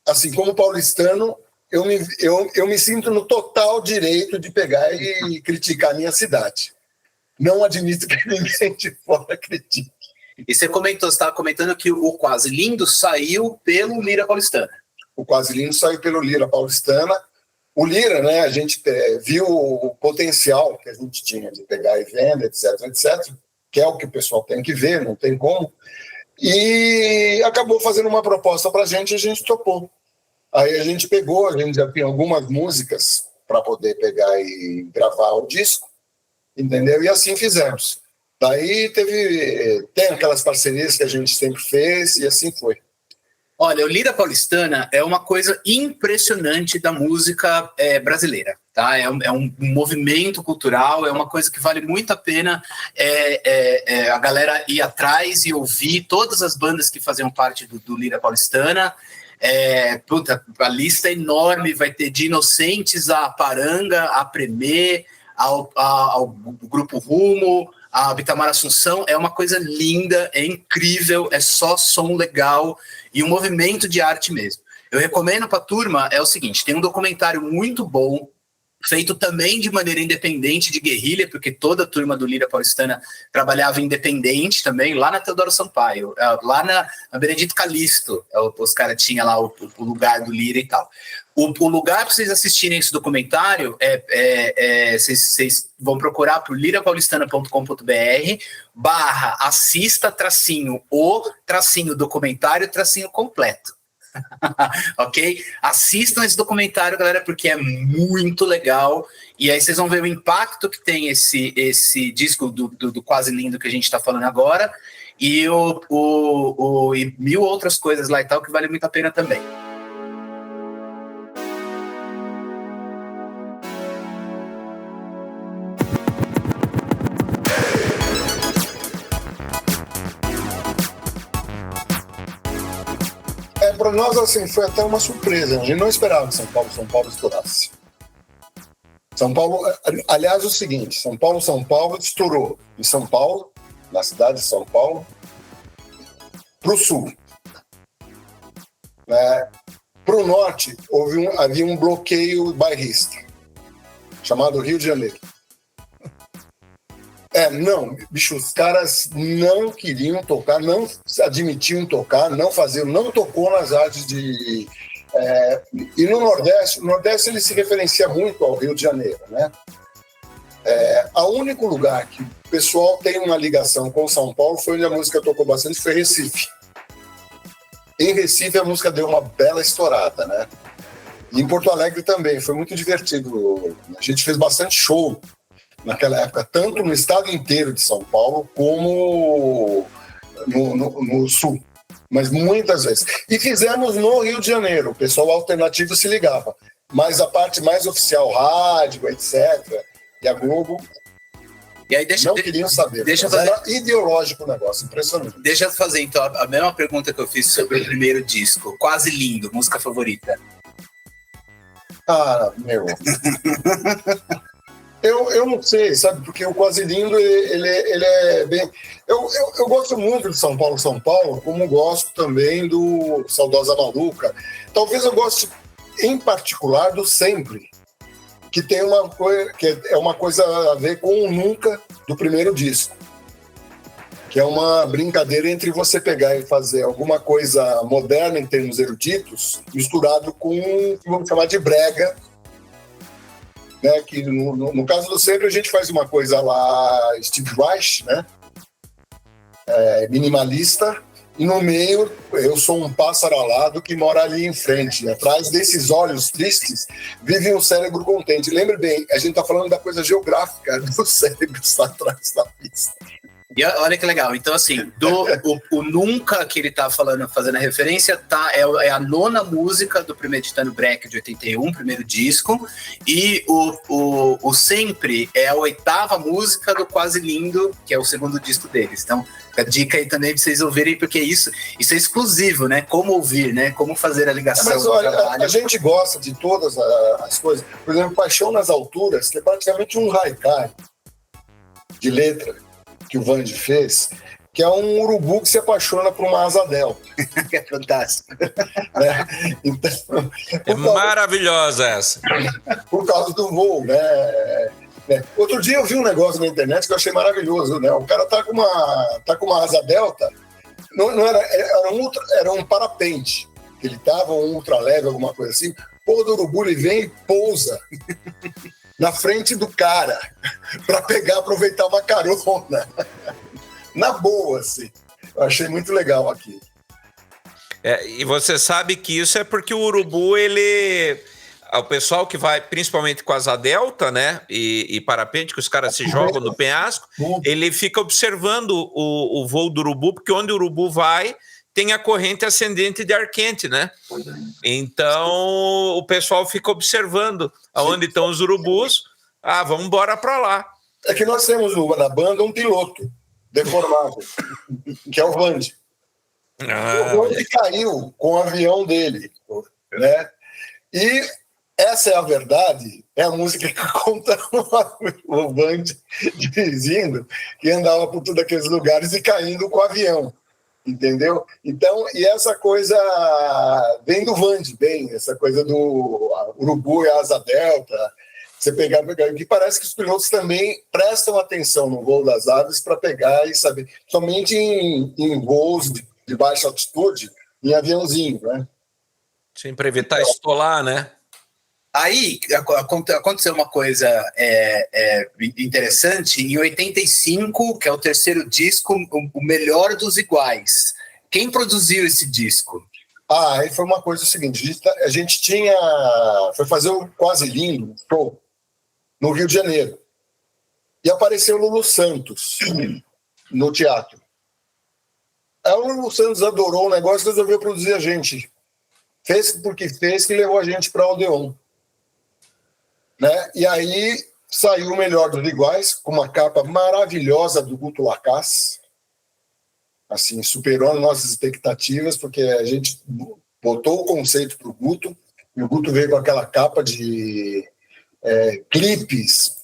S3: Assim, como paulistano, eu me sinto no total direito de pegar e criticar a minha cidade. Não admito que ninguém de fora critique.
S4: E você estava comentando que o Quase Lindo saiu pelo Lira Paulistana.
S3: O Quase Lindo saiu pelo Lira Paulistana. O Lira, a gente viu o potencial que a gente tinha de pegar e venda, etc, etc, que é o que o pessoal tem que ver, não tem como. E acabou fazendo uma proposta para a gente topou. Aí a gente já tinha algumas músicas para poder pegar e gravar o disco, entendeu? E assim fizemos. Daí tem aquelas parcerias que a gente sempre fez e assim foi.
S4: Olha, o Lira Paulistana é uma coisa impressionante da música brasileira, tá? É um movimento cultural, é uma coisa que vale muito a pena a galera ir atrás e ouvir todas as bandas que faziam parte do Lira Paulistana. A lista é enorme, vai ter de Inocentes a Paranga, a Premier, ao Grupo Rumo, a Bitamar Assunção. É uma coisa linda, é incrível, é só som legal e um movimento de arte mesmo. Eu recomendo para a turma, é o seguinte, tem um documentário muito bom, feito também de maneira independente, de guerrilha, porque toda a turma do Lira Paulistana trabalhava independente também, lá na Teodoro Sampaio, lá na Benedito Calixto, os caras tinham lá o lugar do Lira e tal. O lugar para vocês assistirem esse documentário vocês vão procurar por lirapaulistana.com.br/assista-o-documentário-completo. Ok? Assistam esse documentário, galera, porque é muito legal. E aí vocês vão ver o impacto que tem esse disco do Quase Lindo que a gente está falando agora e mil outras coisas lá e tal que vale muito a pena também.
S3: Para nós, assim, foi até uma surpresa. A gente não esperava que São Paulo estourasse. São Paulo, aliás, é o seguinte, São Paulo estourou em São Paulo, na cidade de São Paulo, para o sul. Para o norte, havia um bloqueio bairrista, chamado Rio de Janeiro. Os caras não queriam tocar, não admitiam tocar, não tocou nas artes de... e no Nordeste ele se referencia muito ao Rio de Janeiro, O único lugar que o pessoal tem uma ligação com São Paulo foi onde a música tocou bastante, foi Recife. Em Recife a música deu uma bela estourada, E em Porto Alegre também, foi muito divertido. A gente fez bastante show naquela época, tanto no estado inteiro de São Paulo, como no sul. Mas muitas vezes. E fizemos no Rio de Janeiro, o pessoal alternativo se ligava. Mas a parte mais oficial, rádio, etc., e a Globo...
S4: E aí não
S3: queriam saber. Era ideológico o negócio, impressionante.
S4: Deixa eu fazer, então, a mesma pergunta que eu fiz sobre o primeiro disco. Quase Lindo, música favorita.
S3: Ah, meu... eu não sei, sabe? Porque o Quase Lindo, ele é bem... Eu gosto muito de São Paulo, como gosto também do Saudosa Maluca. Talvez eu goste, em particular, do Sempre, que tem uma coisa, que é uma coisa a ver com o Nunca do primeiro disco, que é uma brincadeira entre você pegar e fazer alguma coisa moderna em termos eruditos, misturado com, vamos chamar de brega, né? Que no caso do Sempre a gente faz uma coisa lá, Steve Reich, né? Minimalista, e no meio eu sou um pássaro alado que mora ali em frente. Atrás desses olhos tristes vive um cérebro contente. Lembre bem, a gente está falando da coisa geográfica do cérebro que está atrás da pista.
S4: E olha que legal, então assim, o Nunca que ele tá falando, fazendo a referência, é a 9ª música do primeiro Titânio Breck de 81, primeiro disco, e o Sempre é a 8ª música do Quase Lindo, que é o segundo disco deles. Então, a dica aí também pra vocês ouvirem, porque isso é exclusivo, né? Como ouvir, né? Como fazer a ligação.
S3: Mas olha, a gente gosta de todas as coisas. Por exemplo, Paixão nas Alturas, que é praticamente um haikai de letra que o Vandy fez, que é um urubu que se apaixona por uma asa delta.
S4: Que é fantástico.
S3: Então,
S2: maravilhosa essa.
S3: Por causa do voo, né? Outro dia eu vi um negócio na internet que eu achei maravilhoso, né? O cara tá com uma asa delta, não era um parapente, que ele tava um ultra leve, alguma coisa assim. O do urubu ele vem e pousa na frente do cara para aproveitar uma carona. Na boa, assim. Eu achei muito legal aqui.
S2: E você sabe que isso é porque o urubu, o pessoal que vai, principalmente com asa delta, né, e parapente, que os caras se jogam no penhasco, ele fica observando o voo do urubu, porque onde o urubu vai, tem a corrente ascendente de ar quente, né? Então, o pessoal fica observando aonde estão os urubus. Vamos embora para lá.
S3: É que nós temos na banda um piloto deformado, que é o Vandy. O Vandy caiu com o avião dele, né? E essa é a verdade, é a música que conta o Vandy dirigindo, que andava por todos aqueles lugares e caindo com o avião. Entendeu? Então, e essa coisa vem do Vandy, essa coisa do urubu e asa delta, você pegar, que parece que os pilotos também prestam atenção no voo das aves para pegar e saber, somente em voos de baixa altitude, em aviãozinho, né?
S2: Sim, para evitar estolar, né?
S4: Aí aconteceu uma coisa interessante. Em 85, que é o terceiro disco, o Melhor dos Iguais. Quem produziu esse disco?
S3: Aí foi uma coisa seguinte, a gente foi fazer o Quase Lindo show no Rio de Janeiro. E apareceu o Lulu Santos no teatro. Aí o Lulu Santos adorou o negócio e resolveu produzir a gente. Fez porque fez, que levou a gente para o Odeon. Né? E aí saiu o Melhor dos Iguais, com uma capa maravilhosa do Guto Lacasse. Assim, superou as nossas expectativas, porque a gente botou o conceito para o Guto, e o Guto veio com aquela capa de clipes,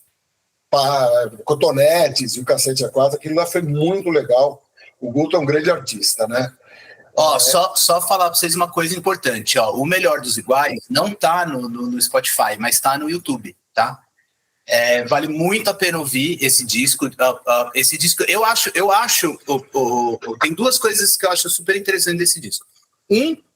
S3: cotonetes e o cacete A4. Aquilo lá foi muito legal. O Guto é um grande artista, né?
S4: Só falar para vocês uma coisa importante, o Melhor dos Iguais não tá no Spotify, mas tá no YouTube, tá? Vale muito a pena ouvir esse disco. Esse disco, eu acho, tem duas coisas que eu acho super interessantes desse disco.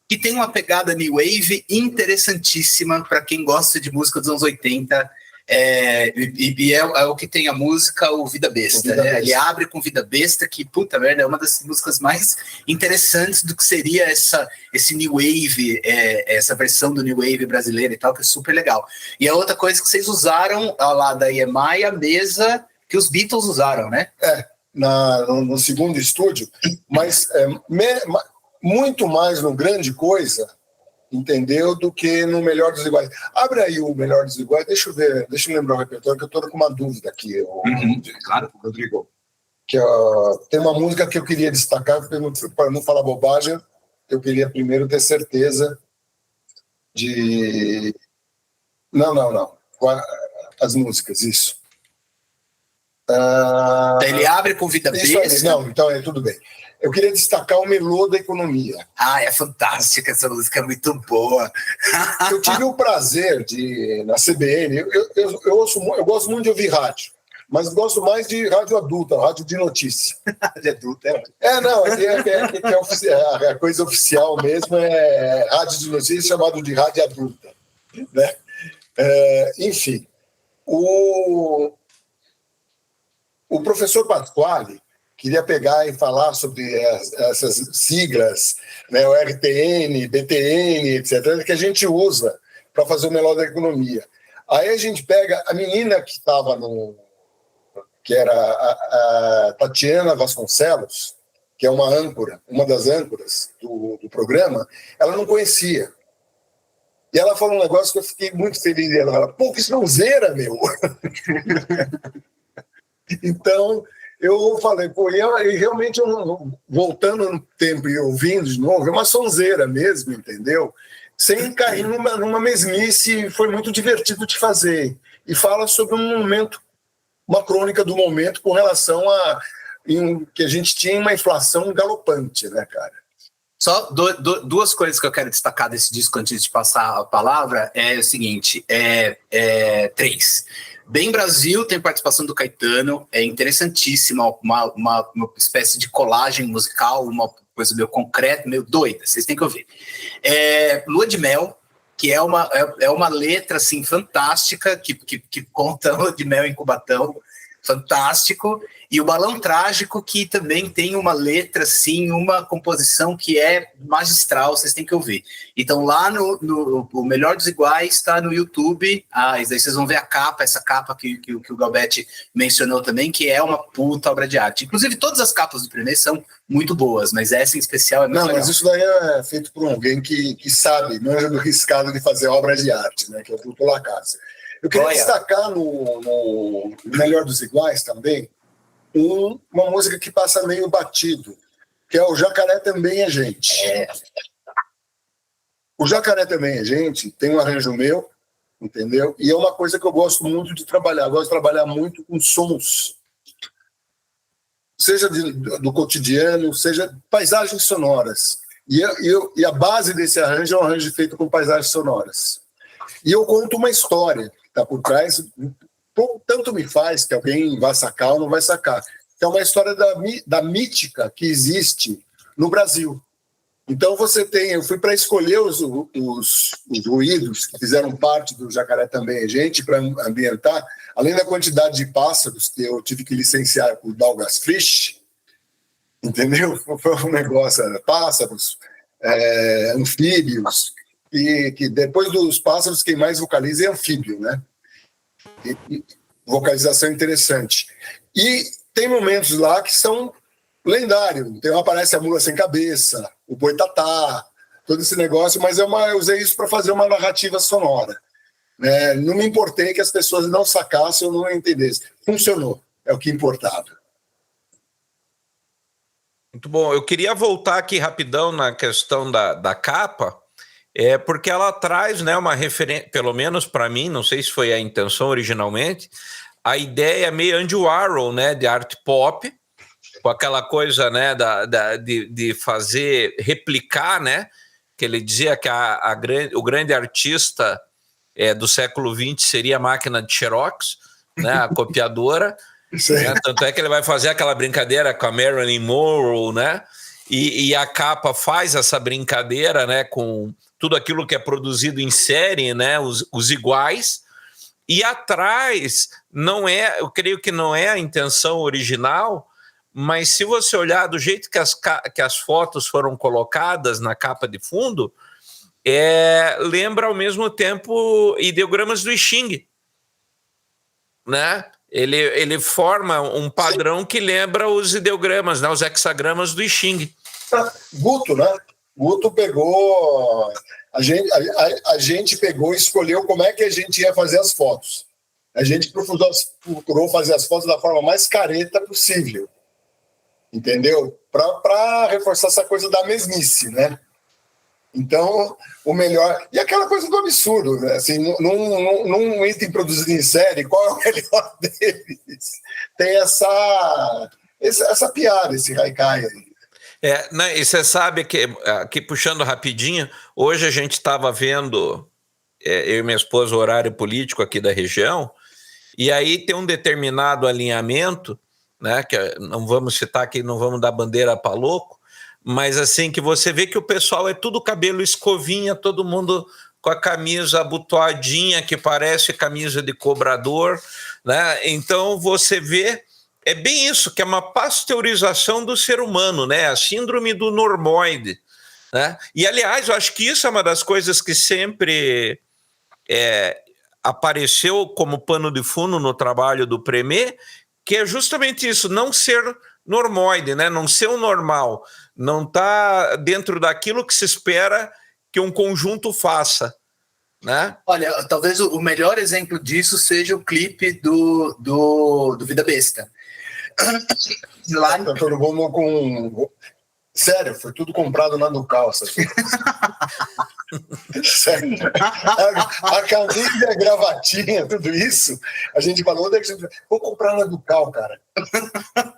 S4: Que tem uma pegada new wave interessantíssima para quem gosta de música dos anos 80. É o que tem a música, o Vida Besta,
S3: Vida
S4: né?
S3: Besta.
S4: Ele abre com Vida Besta, que, puta merda, é uma das músicas mais interessantes do que seria esse New Wave, essa versão do New Wave brasileiro e tal, que é super legal. E a outra coisa que vocês usaram lá da EMI, a mesa que os Beatles usaram, né?
S3: No segundo estúdio, mas muito mais no Grande Coisa, entendeu, do que no Melhor dos Iguais. Abre aí o Melhor dos Iguais, deixa eu lembrar o repertório, que eu estou com uma dúvida aqui,
S4: Claro.
S3: Rodrigo. Que, tem uma música que eu queria destacar, para não falar bobagem, eu queria primeiro ter certeza de... Não. As músicas, isso.
S4: Ele abre com Vida Besta.
S3: Não, então tudo bem. Eu queria destacar o Melô da Economia.
S4: É fantástica, essa música é muito boa.
S3: Eu tive o prazer de, na CBN, eu gosto muito de ouvir rádio, mas gosto mais de rádio adulta, rádio de notícia.
S4: Rádio adulta,
S3: A coisa oficial mesmo é rádio de notícia, chamado de rádio adulta. Né? Enfim, o professor Pasquale queria pegar e falar sobre essas siglas, né, o RTN, BTN, etc., que a gente usa para fazer o Melhor da Economia. Aí a gente pega a menina que estava que era a Tatiana Vasconcelos, que é uma das âncoras do programa, ela não conhecia. E ela falou um negócio que eu fiquei muito feliz. Ela falou, pô, que sonzeira, meu! Então, eu falei, e realmente, voltando no tempo e ouvindo de novo, é uma sonzeira mesmo, entendeu? Sem cair numa mesmice, foi muito divertido de fazer. E fala sobre um momento, uma crônica do momento com relação que a gente tinha uma inflação galopante, né, cara?
S4: Só duas coisas que eu quero destacar desse disco antes de passar a palavra é o seguinte, três. Bem Brasil tem participação do Caetano, é interessantíssima, uma espécie de colagem musical, uma coisa meio concreta, meio doida, vocês têm que ouvir. Lua de Mel, que é uma letra assim, fantástica, que conta Lua de Mel em Cubatão, fantástico, e o Balão Trágico, que também tem uma letra, assim, uma composição que é magistral, vocês têm que ouvir. Então, lá no O Melhor dos Iguais, está no YouTube, aí vocês vão ver a capa, essa capa que o Galbetti mencionou também, que é uma puta obra de arte. Inclusive, todas as capas do Primeiro são muito boas, mas essa em especial é muito legal.
S3: Mas isso daí é feito por alguém que sabe, não é do riscado de fazer obras de arte, né, que é o Pluto Lacazzi. Eu queria destacar no Melhor dos Iguais também uma música que passa meio batido, que é o Jacaré Também é Gente. O Jacaré Também é Gente tem um arranjo meu, entendeu? E é uma coisa que eu gosto muito de trabalhar. Eu gosto de trabalhar muito com sons, seja do cotidiano, seja paisagens sonoras. E a base desse arranjo é um arranjo feito com paisagens sonoras. E eu conto uma história que está por trás, tanto me faz que alguém vai sacar ou não vai sacar. É uma história da mítica que existe no Brasil. Então eu fui para escolher os ruídos que fizeram parte do Jacaré Também é Gente, para ambientar, além da quantidade de pássaros que eu tive que licenciar por Douglas Fish, entendeu? Foi um negócio, pássaros, anfíbios, e que depois dos pássaros quem mais vocaliza é anfíbio, né? E vocalização interessante. E tem momentos lá que são lendários. Então aparece a Mula Sem Cabeça, o Boitatá, todo esse negócio, mas eu usei isso para fazer uma narrativa sonora. Não me importei que as pessoas não sacassem ou não entendessem. Funcionou, é o que importava.
S2: Muito bom. Eu queria voltar aqui rapidão na questão da capa, porque ela traz, né, uma referência, pelo menos para mim, não sei se foi a intenção originalmente, a ideia meio Andy Warhol, né, de arte pop, com aquela coisa, né, de fazer, replicar, né, que ele dizia que o grande artista do século XX seria a máquina de Xerox, né, a copiadora, né, tanto é que ele vai fazer aquela brincadeira com a Marilyn Monroe, né, e a capa faz essa brincadeira, né, com tudo aquilo que é produzido em série, né, os iguais, E atrás, eu creio que não é a intenção original, mas se você olhar do jeito que as fotos foram colocadas na capa de fundo, lembra ao mesmo tempo ideogramas do I Ching, né? Ele forma um padrão que lembra os ideogramas, né? Os hexagramas do I Ching.
S3: Guto, né? Guto pegou... A gente pegou e escolheu como é que a gente ia fazer as fotos. A gente procurou fazer as fotos da forma mais careta possível. Entendeu? Para reforçar essa coisa da mesmice, né? Então, o melhor... E aquela coisa do absurdo, né? Assim, num item produzido em série, qual é o melhor deles? Tem essa piada, esse haikai aí.
S2: Né, e você sabe que, aqui puxando rapidinho, hoje a gente estava vendo, eu e minha esposa, o horário político aqui da região, e aí tem um determinado alinhamento, né, que não vamos citar aqui, não vamos dar bandeira para louco, mas assim, que você vê que o pessoal é tudo cabelo escovinha, todo mundo com a camisa abotoadinha, que parece camisa de cobrador, né? Então você vê, é bem isso, que é uma pasteurização do ser humano, né? A síndrome do normoide, né? E, aliás, eu acho que isso é uma das coisas que sempre apareceu como pano de fundo no trabalho do Premê, que é justamente isso, não ser normoide, né? Não ser o normal, não tá dentro daquilo que se espera que um conjunto faça, né?
S4: Olha, talvez o melhor exemplo disso seja o clipe do Vida Besta. Lá
S3: Tá todo mundo com... Sério, foi tudo comprado na Ducal. Sério. A camisa, a gravatinha, tudo isso, a gente falou, vou comprar na Ducal, cara.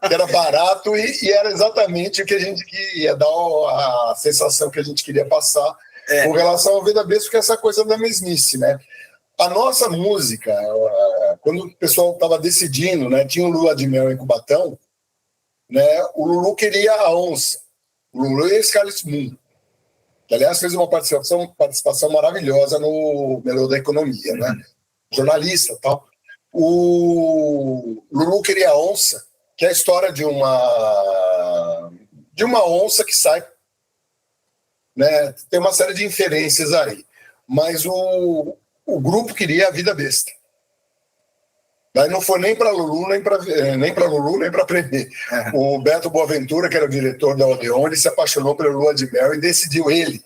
S3: Que era barato e era exatamente o que a gente queria, dar a sensação que a gente queria passar com relação ao Vida Besta, que é essa coisa da mesmice, né? A nossa música, quando o pessoal estava decidindo, né, tinha o Lua de Mel em Cubatão, né, o Lulu queria a onça. O Lulu e a Scarlet Moon, que, aliás, fez uma participação maravilhosa no Melô da Economia, né? Jornalista e tal. O Lulu queria a onça, que é a história de uma onça que sai, né? Tem uma série de inferências aí. Mas o grupo queria a Vida Besta. Daí não foi nem para Lulu, nem para Premê. O Beto Boaventura, que era o diretor da Odeon, ele se apaixonou pelo Lua de Mel e decidiu ele.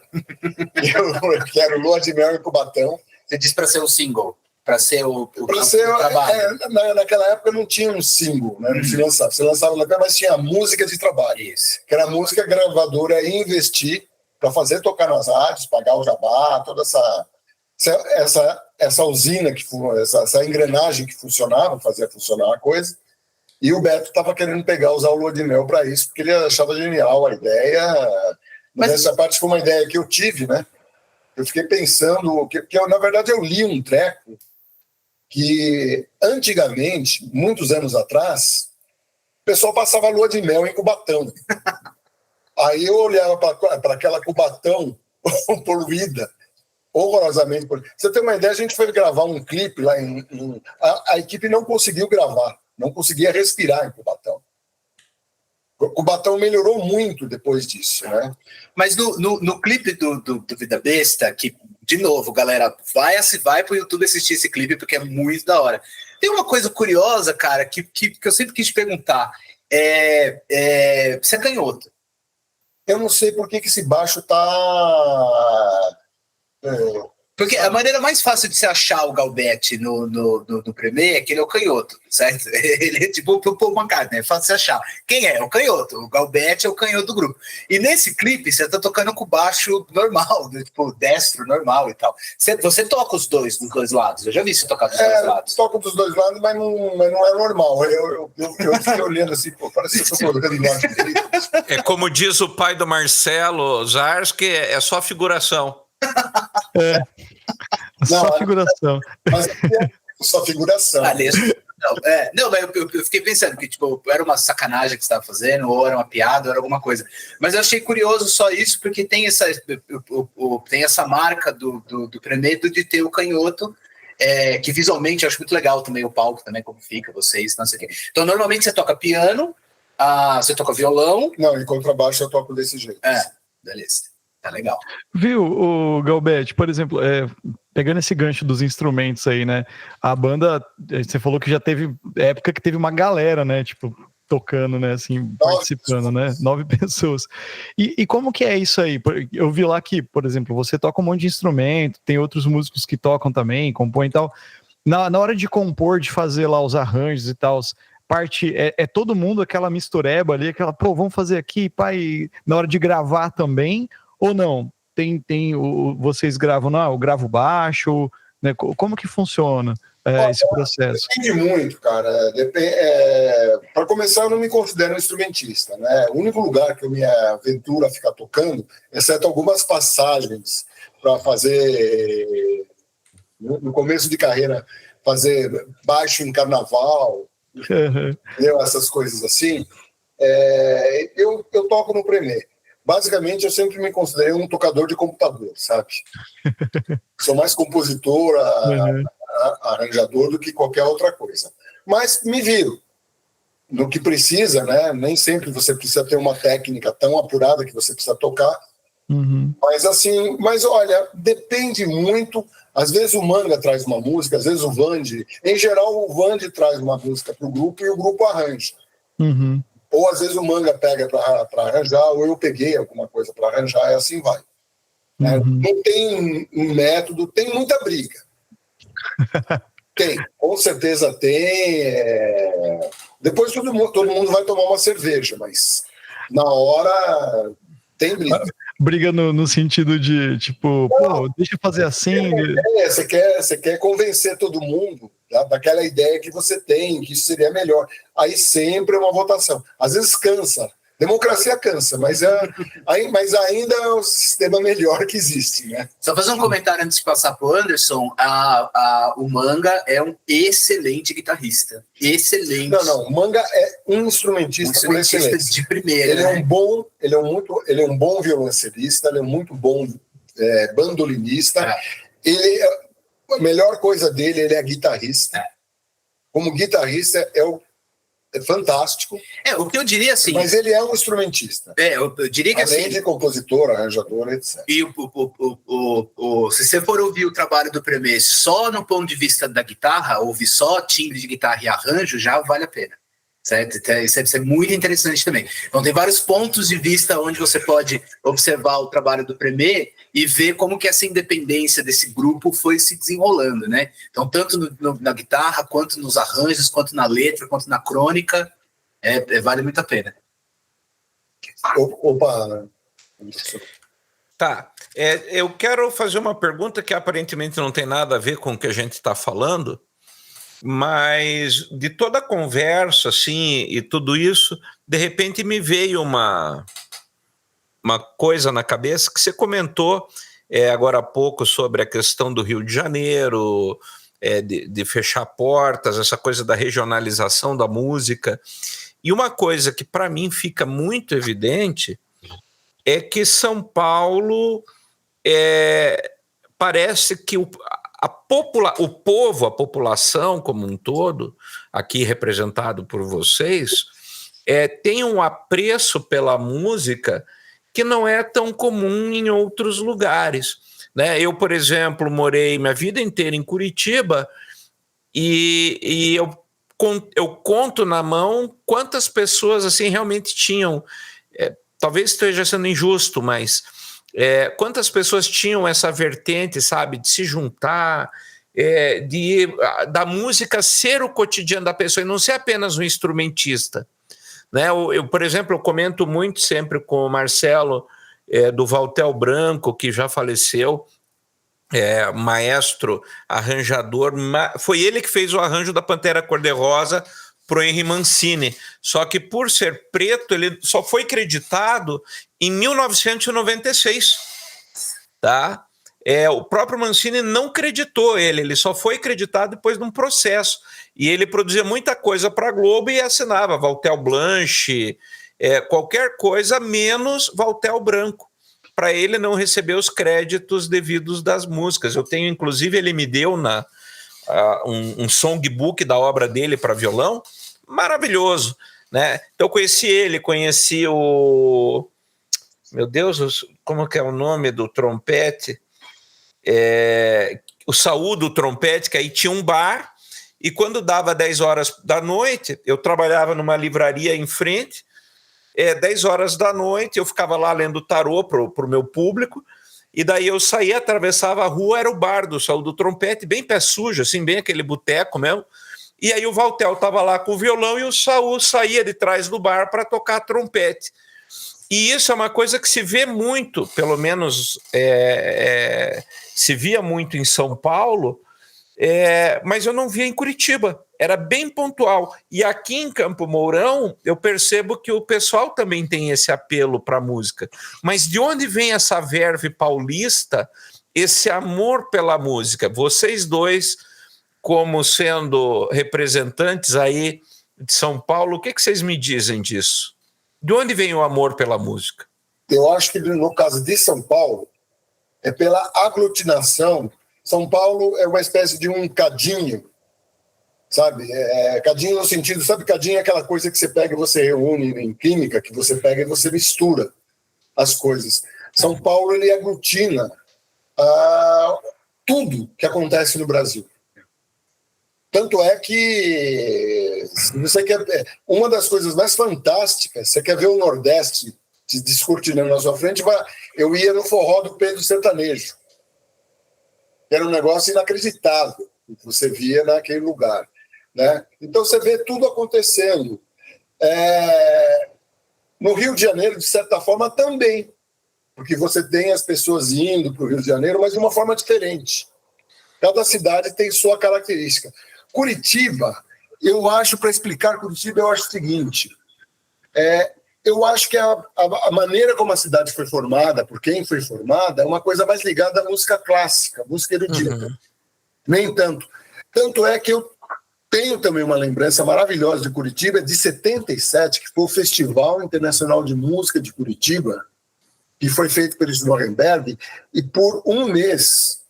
S3: Que era o Lua de Mel em Cubatão.
S4: Você disse para ser o single, para ser o
S3: trabalho. Naquela época não tinha um single, né? Não se lançava. Você lançava na época, mas tinha a música de trabalho. Isso. Que era a música gravadora ia investir para fazer tocar nas rádios, pagar o jabá, toda essa usina, essa engrenagem que funcionava, fazia funcionar a coisa, e o Beto estava querendo usar o Lua de Mel para isso, porque ele achava genial a ideia, mas essa parte foi uma ideia que eu tive, né? Eu fiquei pensando, na verdade eu li um treco que antigamente, muitos anos atrás, o pessoal passava Lua de Mel em Cubatão. Aí eu olhava para aquela Cubatão poluída, horrorosamente. Você tem uma ideia, a gente foi gravar um clipe lá a equipe não conseguiu gravar, não conseguia respirar em Cubatão. Cubatão melhorou muito depois disso, né?
S4: Mas no clipe do Vida Besta, que, de novo, galera, vai pro YouTube assistir esse clipe, porque é muito da hora. Tem uma coisa curiosa, cara, que eu sempre quis te perguntar. Você é canhoto?
S3: Eu não sei por que esse baixo tá...
S4: Porque a maneira mais fácil de se achar o Galbetti no Premê é que ele é o canhoto, certo? Ele é tipo o Paul McCartney, é fácil de se achar. Quem é? O canhoto. O Galbetti é o canhoto do grupo. E nesse clipe, você tá tocando com baixo normal, tipo destro normal e tal. Você toca dos dois lados. Eu já vi você tocar dos dois lados.
S3: Toco dos dois lados, mas não é normal. Eu fiquei olhando assim, pô, parece que eu tô colocando norte direito.
S2: É como diz o pai do Marcelo Zarski, é só figuração.
S1: Só figuração.
S3: Mas é só figuração.
S4: Não, mas eu fiquei pensando que tipo, era uma sacanagem que você estava fazendo, ou era uma piada, ou era alguma coisa. Mas eu achei curioso só isso, porque tem essa marca do Premê de ter o canhoto, que visualmente eu acho muito legal também o palco, também como fica, vocês, não sei o quê. Então, normalmente você toca piano, você toca violão.
S3: Não, em contrabaixo eu toco desse jeito.
S4: Beleza. Tá legal.
S1: Viu, o Galbete, por exemplo, pegando esse gancho dos instrumentos aí, né? A banda, você falou que já teve época que teve uma galera, né? Tipo, tocando, né? Assim, participando, né? 9 pessoas. E como que é isso aí? Eu vi lá que, por exemplo, você toca um monte de instrumento, tem outros músicos que tocam também, compõem e tal. Na hora de compor, de fazer lá os arranjos e tal, parte todo mundo aquela mistureba ali, aquela, vamos fazer aqui, pai, na hora de gravar também, ou não? Vocês gravam, não, eu gravo baixo, né? Como que funciona esse processo?
S3: Depende muito, cara. Para começar, eu não me considero um instrumentista, né? O único lugar que eu me aventuro a ficar tocando, exceto algumas passagens para fazer, no começo de carreira, fazer baixo em carnaval, essas coisas assim, eu toco no Premier. Basicamente, eu sempre me considerei um tocador de computador, sabe? Sou mais compositor, arranjador do que qualquer outra coisa. Mas me viro. No que precisa, né? Nem sempre você precisa ter uma técnica tão apurada que você precisa tocar. Mas olha, depende muito. Às vezes o Manga traz uma música, às vezes o Vande. Em geral, o Vande traz uma música para o grupo e o grupo arranja. Ou às vezes o Manga pega para arranjar, ou eu peguei alguma coisa para arranjar, e assim vai. Não tem um método, tem muita briga. Tem, com certeza tem. Depois todo mundo vai tomar uma cerveja, mas na hora tem briga.
S1: Briga no sentido de, tipo, deixa eu fazer assim.
S3: Você quer convencer todo mundo daquela ideia que você tem, que isso seria melhor. Aí sempre é uma votação. Às vezes cansa. Democracia cansa, mas ainda é o sistema melhor que existe, né?
S4: Só fazer um comentário antes de passar para o Anderson. O Manga é um excelente guitarrista. Excelente.
S3: Não, o Manga é um instrumentista por excelência.
S4: De primeira.
S3: Ele é um bom violoncelista, ele é muito bom bandolinista. A melhor coisa dele, ele é guitarrista. Como guitarrista, é fantástico.
S4: O que eu diria assim...
S3: Mas ele é um instrumentista.
S4: Eu diria que
S3: além de compositor, arranjador, etc.
S4: E se você for ouvir o trabalho do Premier só no ponto de vista da guitarra, ouvir só timbre de guitarra e arranjo, já vale a pena. Certo? Isso é muito interessante também. Então tem vários pontos de vista onde você pode observar o trabalho do Premier e ver como que essa independência desse grupo foi se desenrolando, né? Então tanto na guitarra, quanto nos arranjos, quanto na letra, quanto na crônica, vale muito a pena.
S3: Opa!
S2: Tá, eu quero fazer uma pergunta que aparentemente não tem nada a ver com o que a gente está falando, mas de toda a conversa, assim, e tudo isso, de repente me veio uma coisa na cabeça que você comentou agora há pouco sobre a questão do Rio de Janeiro, de fechar portas, essa coisa da regionalização da música. E uma coisa que para mim fica muito evidente é que São Paulo parece que a população como um todo, aqui representado por vocês, tem um apreço pela música que não é tão comum em outros lugares, né? Eu, por exemplo, morei minha vida inteira em Curitiba e eu conto na mão quantas pessoas assim realmente tinham, talvez esteja sendo injusto, mas quantas pessoas tinham essa vertente, sabe, de se juntar, da música ser o cotidiano da pessoa e não ser apenas um instrumentista, né? Por exemplo, eu comento muito sempre com o Marcelo do Valtel Branco, que já faleceu, maestro, arranjador, foi ele que fez o arranjo da Pantera Cor-de-Rosa pro Henry Mancini, só que por ser preto, ele só foi creditado em 1996, tá? O próprio Mancini não creditou ele só foi creditado depois de um processo, e ele produzia muita coisa para a Globo e assinava Valtel Blanche, qualquer coisa menos Valtel Branco, para ele não receber os créditos devidos das músicas. Eu tenho, inclusive, ele me deu um songbook da obra dele para violão, maravilhoso, né? Então conheci o... Meu Deus, como que é o nome do trompete? O Saúl do trompete, que aí tinha um bar, e quando dava 10 horas da noite, eu trabalhava numa livraria em frente, 10 horas da noite, eu ficava lá lendo tarô para o meu público, e daí eu saía, atravessava a rua, era o bar do Saúl do trompete, bem pé sujo, assim, bem aquele boteco mesmo, e aí o Valtel estava lá com o violão e o Saúl saía de trás do bar para tocar trompete. E isso é uma coisa que se vê muito, pelo menos se via muito em São Paulo, mas eu não via em Curitiba, era bem pontual. E aqui em Campo Mourão, eu percebo que o pessoal também tem esse apelo para a música. Mas de onde vem essa verve paulista, esse amor pela música? Vocês dois, como sendo representantes aí de São Paulo, o que vocês me dizem disso? De onde vem o amor pela música?
S3: Eu acho que no caso de São Paulo, é pela aglutinação. São Paulo é uma espécie de um cadinho, sabe? Cadinho no sentido, sabe, cadinho é aquela coisa que você pega e você reúne em química, que você pega e você mistura as coisas. São Paulo, ele aglutina tudo que acontece no Brasil. Tanto é que você quer, uma das coisas mais fantásticas, você quer ver o Nordeste se descortinando na sua frente, eu ia no forró do Pedro Sertanejo. Era um negócio inacreditável que você via naquele lugar, né? Então você vê tudo acontecendo. No Rio de Janeiro, de certa forma, também, porque você tem as pessoas indo para o Rio de Janeiro, mas de uma forma diferente. Cada cidade tem sua característica. Curitiba, eu acho, para explicar Curitiba, eu acho o seguinte, eu acho que a maneira como a cidade foi formada, por quem foi formada, é uma coisa mais ligada à música clássica, música erudita. Uhum. Nem tanto. Tanto é que eu tenho também uma lembrança maravilhosa de Curitiba, de 77, que foi o Festival Internacional de Música de Curitiba, que foi feito pelo Snorrenberg, e por um mês,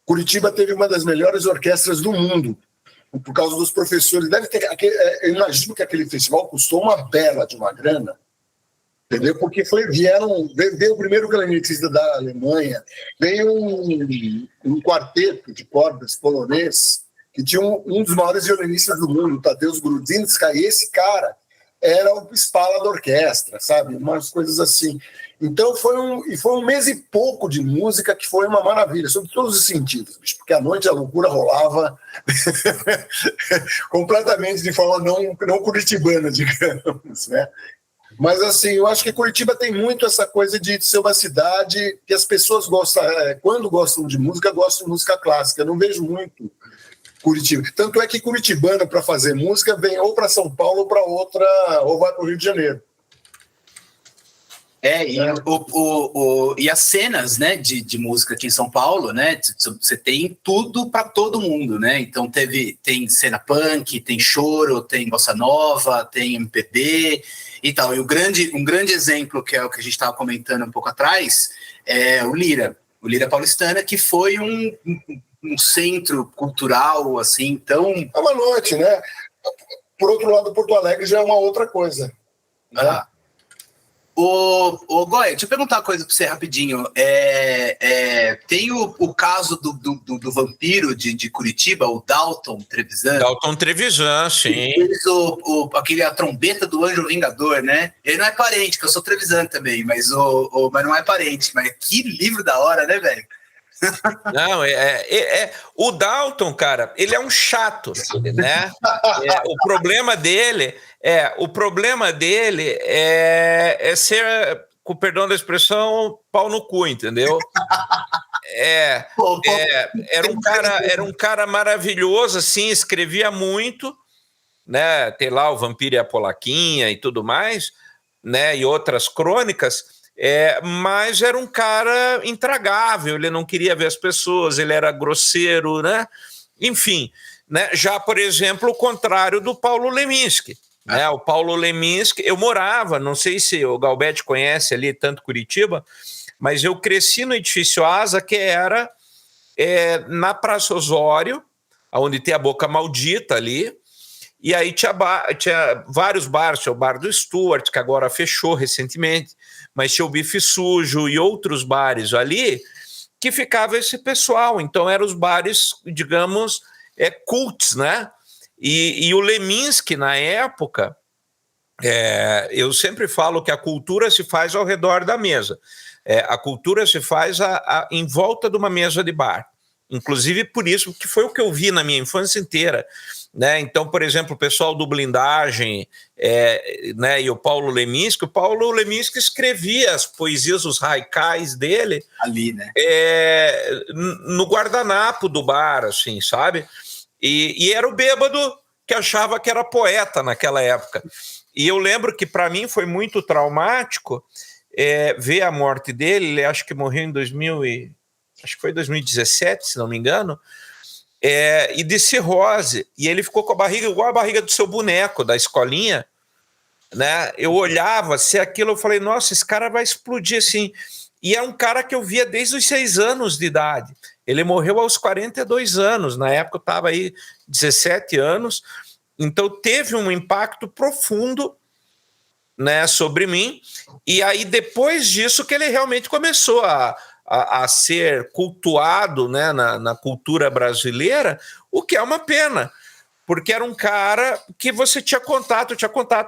S3: Curitiba teve uma das melhores orquestras do mundo, por causa dos professores. Eu imagino que aquele festival custou uma bela de uma grana, entendeu? Porque veio o primeiro clarinetista da Alemanha, veio um quarteto de cordas polonês, que tinha um dos maiores violinistas do mundo, Tadeusz Grudzinski, e esse cara era o espala da orquestra, sabe? Umas coisas assim. Então foi um mês e pouco de música que foi uma maravilha, sob todos os sentidos, porque à noite a loucura rolava completamente de forma não curitibana, digamos, né? Mas assim, eu acho que Curitiba tem muito essa coisa de ser uma cidade que as pessoas gostam, quando gostam de música, gostam de música clássica. Eu não vejo muito Curitiba. Tanto é que curitibano, para fazer música, vem ou para São Paulo ou para outra, ou vai para o Rio de Janeiro.
S4: E as cenas, né, de música aqui em São Paulo, né, você tem tudo para todo mundo, né? Então tem cena punk, tem choro, tem bossa nova, tem MPB e tal. E um grande exemplo, que é o que a gente estava comentando um pouco atrás, é o Lira Paulistana, que foi um centro cultural, assim, então...
S3: É uma noite, né? Por outro lado, Porto Alegre já é uma outra coisa, né?
S4: Ô Goya, deixa eu perguntar uma coisa para você rapidinho. Tem o caso do vampiro de Curitiba, o Dalton Trevisan.
S2: Dalton Trevisan, sim.
S4: Ele fez a trombeta do Anjo Vingador, né? Ele não é parente, que eu sou Trevisan também, mas não é parente. Mas que livro da hora, né, velho?
S2: Não, o Dalton, cara, ele é um chato, né? O problema dele é ser, com perdão da expressão, pau no cu, entendeu? Era um cara maravilhoso, assim, escrevia muito, né? Tem lá o Vampiro e a Polaquinha e tudo mais, né? E outras crônicas. Mas era um cara intragável, ele não queria ver as pessoas, ele era grosseiro, né? Enfim, né? Já, por exemplo, o contrário do Paulo Leminski. Né? O Paulo Leminski, eu morava, não sei se o Galbetti conhece ali tanto Curitiba, mas eu cresci no Edifício Asa, que era na Praça Osório, onde tem a Boca Maldita ali, e aí tinha vários bares, tinha o bar do Stuart, que agora fechou recentemente, mas tinha o Bife Sujo e outros bares ali, que ficava esse pessoal. Então eram os bares, digamos, cults, né? E o Leminski, na época, eu sempre falo que a cultura se faz ao redor da mesa. A cultura se faz em volta de uma mesa de bar. Inclusive por isso, que foi o que eu vi na minha infância inteira. Né? Então, por exemplo, o pessoal do Blindagem, né, e o Paulo Leminski escrevia as poesias, os haikais dele
S4: ali, né?
S2: No guardanapo do bar, assim, sabe? E era o bêbado que achava que era poeta naquela época. E eu lembro que para mim foi muito traumático ver a morte dele. Ele acho que morreu em 2017, se não me engano, e de cirrose. E ele ficou com a barriga igual a barriga do seu boneco da escolinha, né? Eu olhava, se aquilo, eu falei, nossa, esse cara vai explodir assim. E é um cara que eu via desde os 6 anos de idade. Ele morreu aos 42 anos, na época eu estava aí 17 anos, então teve um impacto profundo, né, sobre mim. E aí depois disso que ele realmente começou a ser cultuado, né, na cultura brasileira, o que é uma pena, porque era um cara que você tinha contato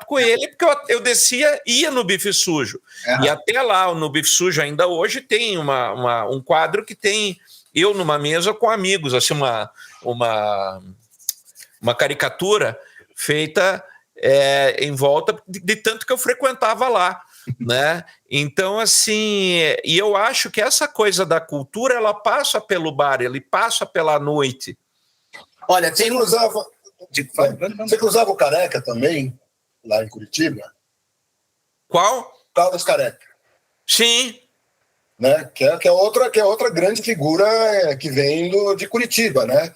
S2: com ele, porque eu descia, ia no Bife Sujo. E até lá, no Bife Sujo, ainda hoje, tem um quadro que tem eu numa mesa com amigos, assim, uma caricatura feita em volta de tanto que eu frequentava lá, né? Então, assim, e eu acho que essa coisa da cultura, ela passa pelo bar, ele passa pela noite.
S4: Olha,
S3: Você cruzava o Careca também, lá em Curitiba?
S2: Qual?
S3: Carlos Careca.
S2: Sim.
S3: Né? Que é outra grande figura que vem de Curitiba, né?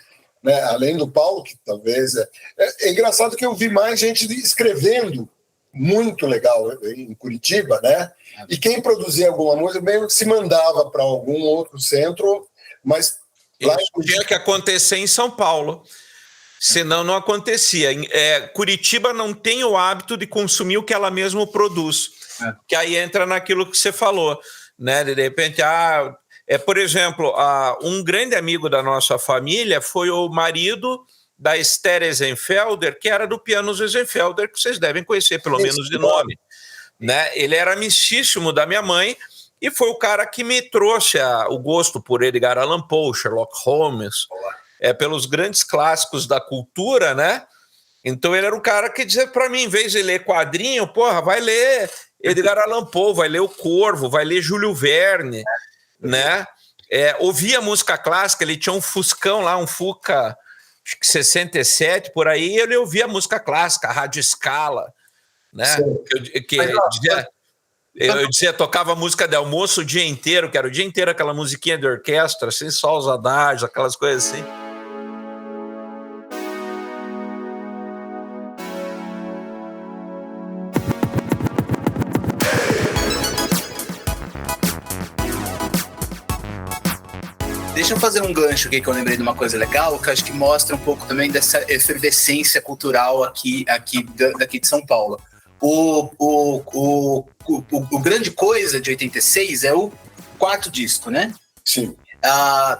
S3: Além do Paulo, que talvez... É engraçado que eu vi mais gente escrevendo muito legal em Curitiba, né? E quem produzia alguma música meio que se mandava para algum outro centro, mas... lá
S2: Isso tinha que acontecer em São Paulo, senão não acontecia. Curitiba não tem o hábito de consumir o que ela mesma produz, que aí entra naquilo que você falou, né? De repente, por exemplo, um grande amigo da nossa família foi o marido da Esther Eisenfelder, que era do Pianos Eisenfelder, que vocês devem conhecer, pelo menos de nome. Né? Ele era amicíssimo da minha mãe e foi o cara que me trouxe o gosto por Edgar Allan Poe, Sherlock Holmes, pelos grandes clássicos da cultura, né? Então ele era um cara que dizia para mim, em vez de ler quadrinho, vai ler Edgar Allan Poe, vai ler O Corvo, vai ler Júlio Verne, né? Ouvia música clássica, ele tinha um Fuscão lá, um Fuca, acho que 67, por aí, ele ouvia música clássica, a Rádio Scala, né? Eu dizia, tocava música de almoço o dia inteiro, que era o dia inteiro aquela musiquinha de orquestra, assim, só os adágios, aquelas coisas assim.
S4: Deixa eu fazer um gancho aqui que eu lembrei de uma coisa legal, que acho que mostra um pouco também dessa efervescência cultural aqui daqui de São Paulo. O grande coisa de 86 é o 4º disco, né?
S3: Sim.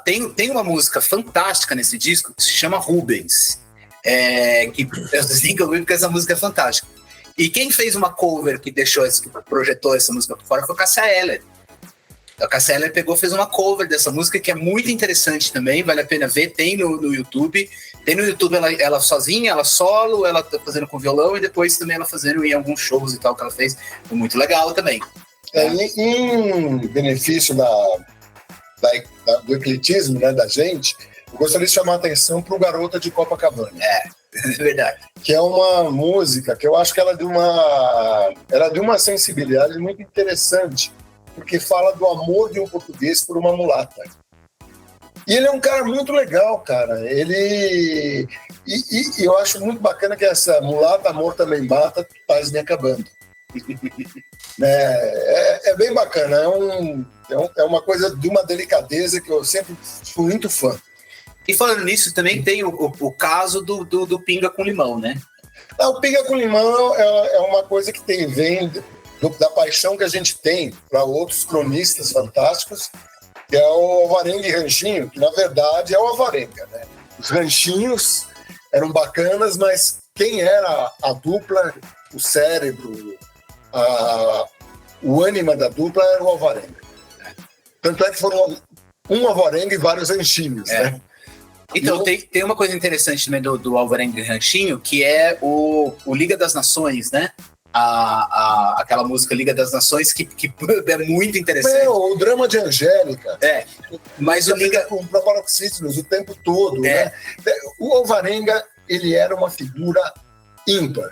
S4: Tem uma música fantástica nesse disco que se chama Rubens, que eu digo porque essa música é fantástica. E quem fez uma cover que projetou essa música por fora foi o Cássia Eller. A Cássia Eller fez uma cover dessa música que é muito interessante também, vale a pena ver, tem no YouTube. Tem no YouTube ela sozinha, ela solo, ela tá fazendo com violão e depois também ela fazendo em alguns shows e tal que ela fez. Foi muito legal também.
S3: Em benefício do ecletismo, né, da gente, eu gostaria de chamar a atenção para o Garota de Copacabana.
S4: É verdade.
S3: Que é uma música que eu acho que ela é de uma sensibilidade muito interessante, porque fala do amor de um português por uma mulata. E ele é um cara muito legal, cara. E eu acho muito bacana que essa mulata, amor também mata, paz me acabando. É bem bacana. É uma coisa de uma delicadeza que eu sempre fui muito fã.
S4: E falando nisso, também tem o caso do Pinga com Limão, né?
S3: O Pinga com Limão é uma coisa que vem da paixão que a gente tem para outros cronistas fantásticos, que é o Alvarenga e Ranchinho, que na verdade é o Alvarenga, né? Os ranchinhos eram bacanas, mas quem era a dupla, o cérebro, o ânima da dupla era o Alvarenga. Tanto é que foram um Alvarenga e vários ranchinhos, né?
S4: Então, tem uma coisa interessante também do Alvarenga e Ranchinho, que é o Liga das Nações, né? Aquela música Liga das Nações, que é muito interessante.
S3: O drama de Angélica.
S4: Mas o Liga...
S3: Com paroxítonos o tempo todo, né? O Alvarenga, ele era uma figura ímpar.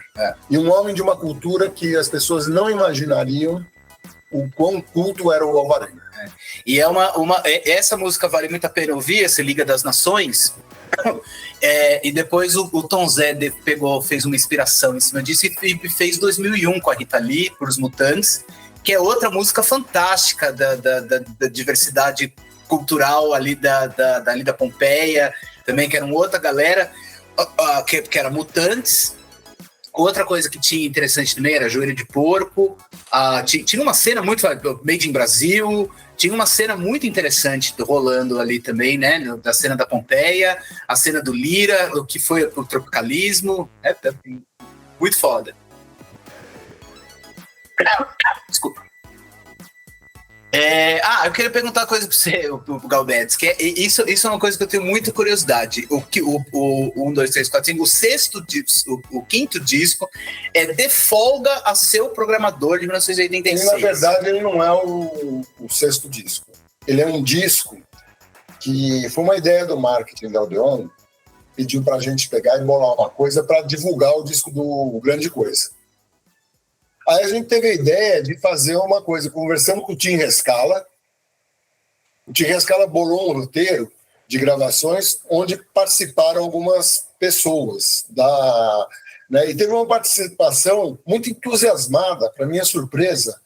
S3: E um homem de uma cultura que as pessoas não imaginariam o quão culto era o Alvarenga.
S4: E essa música vale muito a pena ouvir, essa Liga das Nações. E depois o Tom Zé fez uma inspiração em cima disso e fez 2001 com a Rita Lee, por Os Mutantes, que é outra música fantástica da diversidade cultural ali da Pompeia, também, que era uma outra galera, que era Mutantes. Outra coisa que tinha interessante também era Joelho de Porco. Tinha uma cena muito... Made in Brasil. Tinha uma cena muito interessante rolando ali também, né? Da cena da Pompeia, a cena do Lira, o que foi o tropicalismo. Muito foda. Desculpa. Eu queria perguntar uma coisa para você, o Galbetes, que isso é uma coisa que eu tenho muita curiosidade. O 1, 2, 3, 4, 5, o sexto disco, o quinto disco é De Folga a Seu Programador, de 1986.
S3: E, na verdade, ele não é o sexto disco. Ele é um disco que foi uma ideia do marketing da Odeon, pediu para a gente pegar e bolar uma coisa para divulgar o disco do Grande Coisa. Aí a gente teve a ideia de fazer uma coisa, conversando com o Tim Rescala. O Tim Rescala bolou um roteiro de gravações onde participaram algumas pessoas. Né, e teve uma participação muito entusiasmada, para minha surpresa.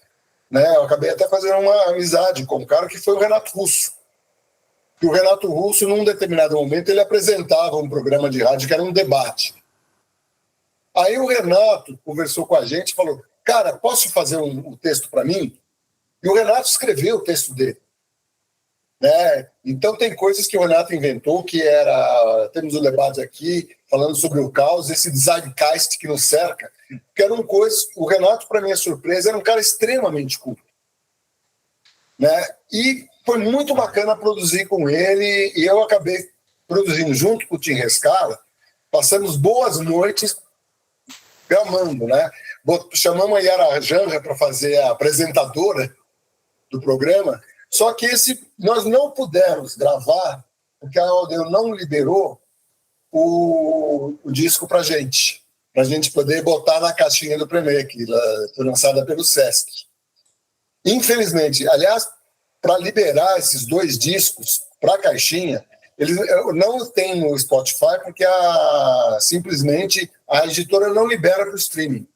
S3: Né, eu acabei até fazendo uma amizade com um cara que foi o Renato Russo. E o Renato Russo, num determinado momento, ele apresentava um programa de rádio que era um debate. Aí o Renato conversou com a gente e falou: cara, posso fazer um texto para mim? E o Renato escreveu o texto dele. Né? Então tem coisas que o Renato inventou, que era... Temos um debate aqui, falando sobre o caos, esse zeitgeist que nos cerca, que eram coisas... O Renato, para minha surpresa, era um cara extremamente culto. Né? E foi muito bacana produzir com ele, e eu acabei produzindo junto com o Tim Rescala. Passamos boas noites gramando, né? Chamamos a Yara Janja para fazer a apresentadora do programa, só que nós não pudemos gravar, porque a Odeon não liberou o disco para a gente poder botar na caixinha do Premier, que foi lançada pelo Sesc. Infelizmente, aliás, para liberar esses 2 discos para a caixinha, eles não tem no Spotify, porque simplesmente a editora não libera para o streaming.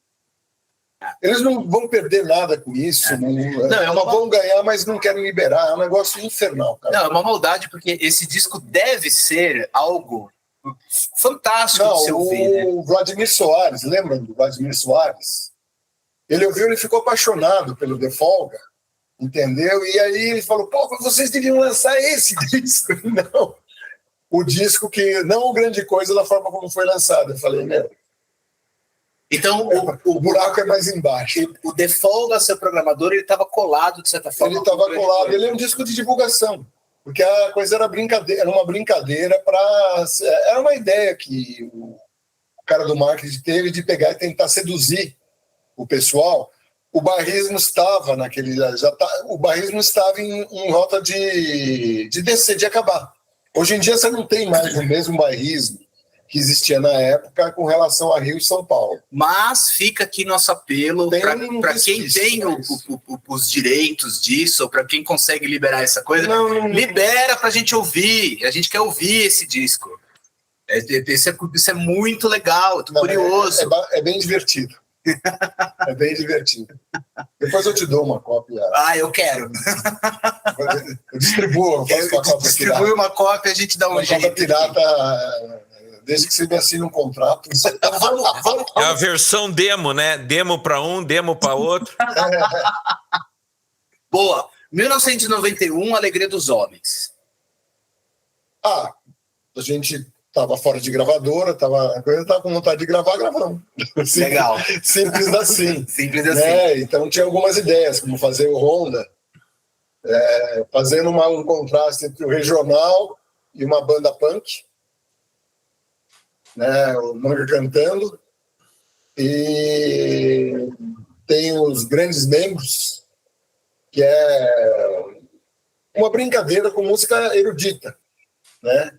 S3: Eles não vão perder nada com isso, vão ganhar, mas não querem liberar. É um negócio infernal, cara.
S4: Não, é uma maldade, porque esse disco deve ser algo fantástico de se ouvir, né?
S3: O Vladimir Soares, lembra do Vladimir Soares? Ele ouviu, ele ficou apaixonado pelo De Folga, entendeu? E aí ele falou: pô, vocês deviam lançar esse disco. Não, o disco que... Não o Grande Coisa da forma como foi lançado. Eu falei: meu...
S4: Então,
S3: o buraco é mais embaixo.
S4: O De Folga a Seu Programador, ele estava colado, de certa forma.
S3: Ele estava colado. Ele é um disco de divulgação. Porque a coisa era uma brincadeira para... Era uma ideia que o cara do marketing teve de pegar e tentar seduzir o pessoal. O bairrismo estava o bairrismo estava em rota de descer, de acabar. Hoje em dia você não tem mais o mesmo bairrismo que existia na época com relação a Rio e São Paulo.
S4: Mas fica aqui nosso apelo para quem tem os direitos disso, ou para quem consegue liberar essa coisa, libera para a gente ouvir. A gente quer ouvir esse disco. Isso é muito legal, tô curioso.
S3: É bem divertido. É bem divertido. Depois eu te dou uma cópia.
S4: Ah, eu quero.
S3: Eu distribuo.
S4: Distribui uma cópia, a gente dá um jeito.
S3: Cópia pirata, desde que você me assine um contrato.
S4: Então, vamos.
S2: É a versão demo, né? Demo para um, demo para outro.
S4: Boa. 1991, Alegria dos Homens.
S3: A gente estava fora de gravadora, estava com vontade de gravar, gravamos.
S4: Legal.
S3: Simples assim.
S4: Simples assim.
S3: Né? Então tinha algumas ideias, como fazer o Honda, fazendo um contraste entre o regional e uma banda punk, né? O Manga cantando, e tem os Grandes Membros, que é uma brincadeira com música erudita, né?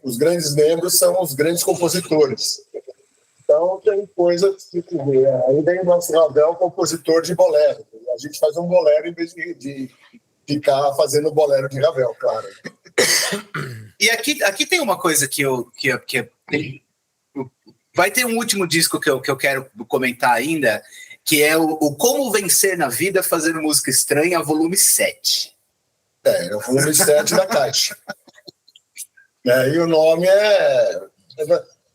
S3: Os Grandes Membros são os grandes compositores. Então tem coisa que se vê. Aí vem o nosso Ravel, compositor de bolero. A gente faz um bolero em vez de ficar fazendo bolero de Ravel, claro.
S4: E aqui tem uma coisa que vai ter um último disco que eu quero comentar ainda, que é o Como Vencer na Vida Fazendo Música Estranha, volume 7.
S3: É o volume 7 da Caixa. E o nome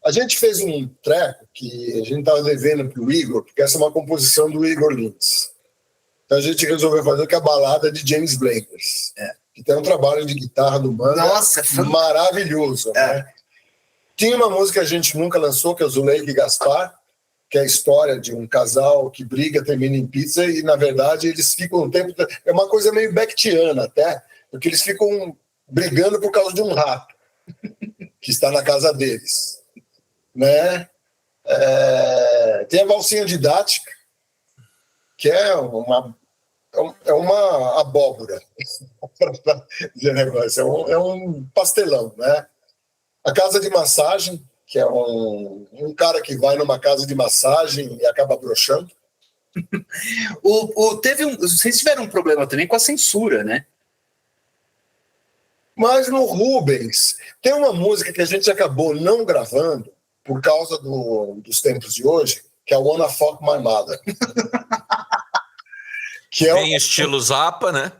S3: A gente fez um treco que a gente estava devendo para o Igor, porque essa é uma composição do Igor Lins. Então a gente resolveu fazer que é a balada de James Blakers, que tem um trabalho de guitarra do Manga maravilhoso. Né? Tinha uma música que a gente nunca lançou, que é o Zuleika e Gaspar, que é a história de um casal que briga, termina em pizza, e na verdade eles ficam um tempo... É uma coisa meio Bechtiana até, porque eles ficam brigando por causa de um rato que está na casa deles. Né? Tem a valsinha didática, que é uma abóbora. É um pastelão. Né? A casa de massagem, que é um cara que vai numa casa de massagem e acaba broxando.
S4: Vocês tiveram um problema também com a censura, né?
S3: Mas no Rubens, tem uma música que a gente acabou não gravando por causa dos tempos de hoje, que é o Wanna Fuck My Mother. Que
S2: bem estilo Zappa, né?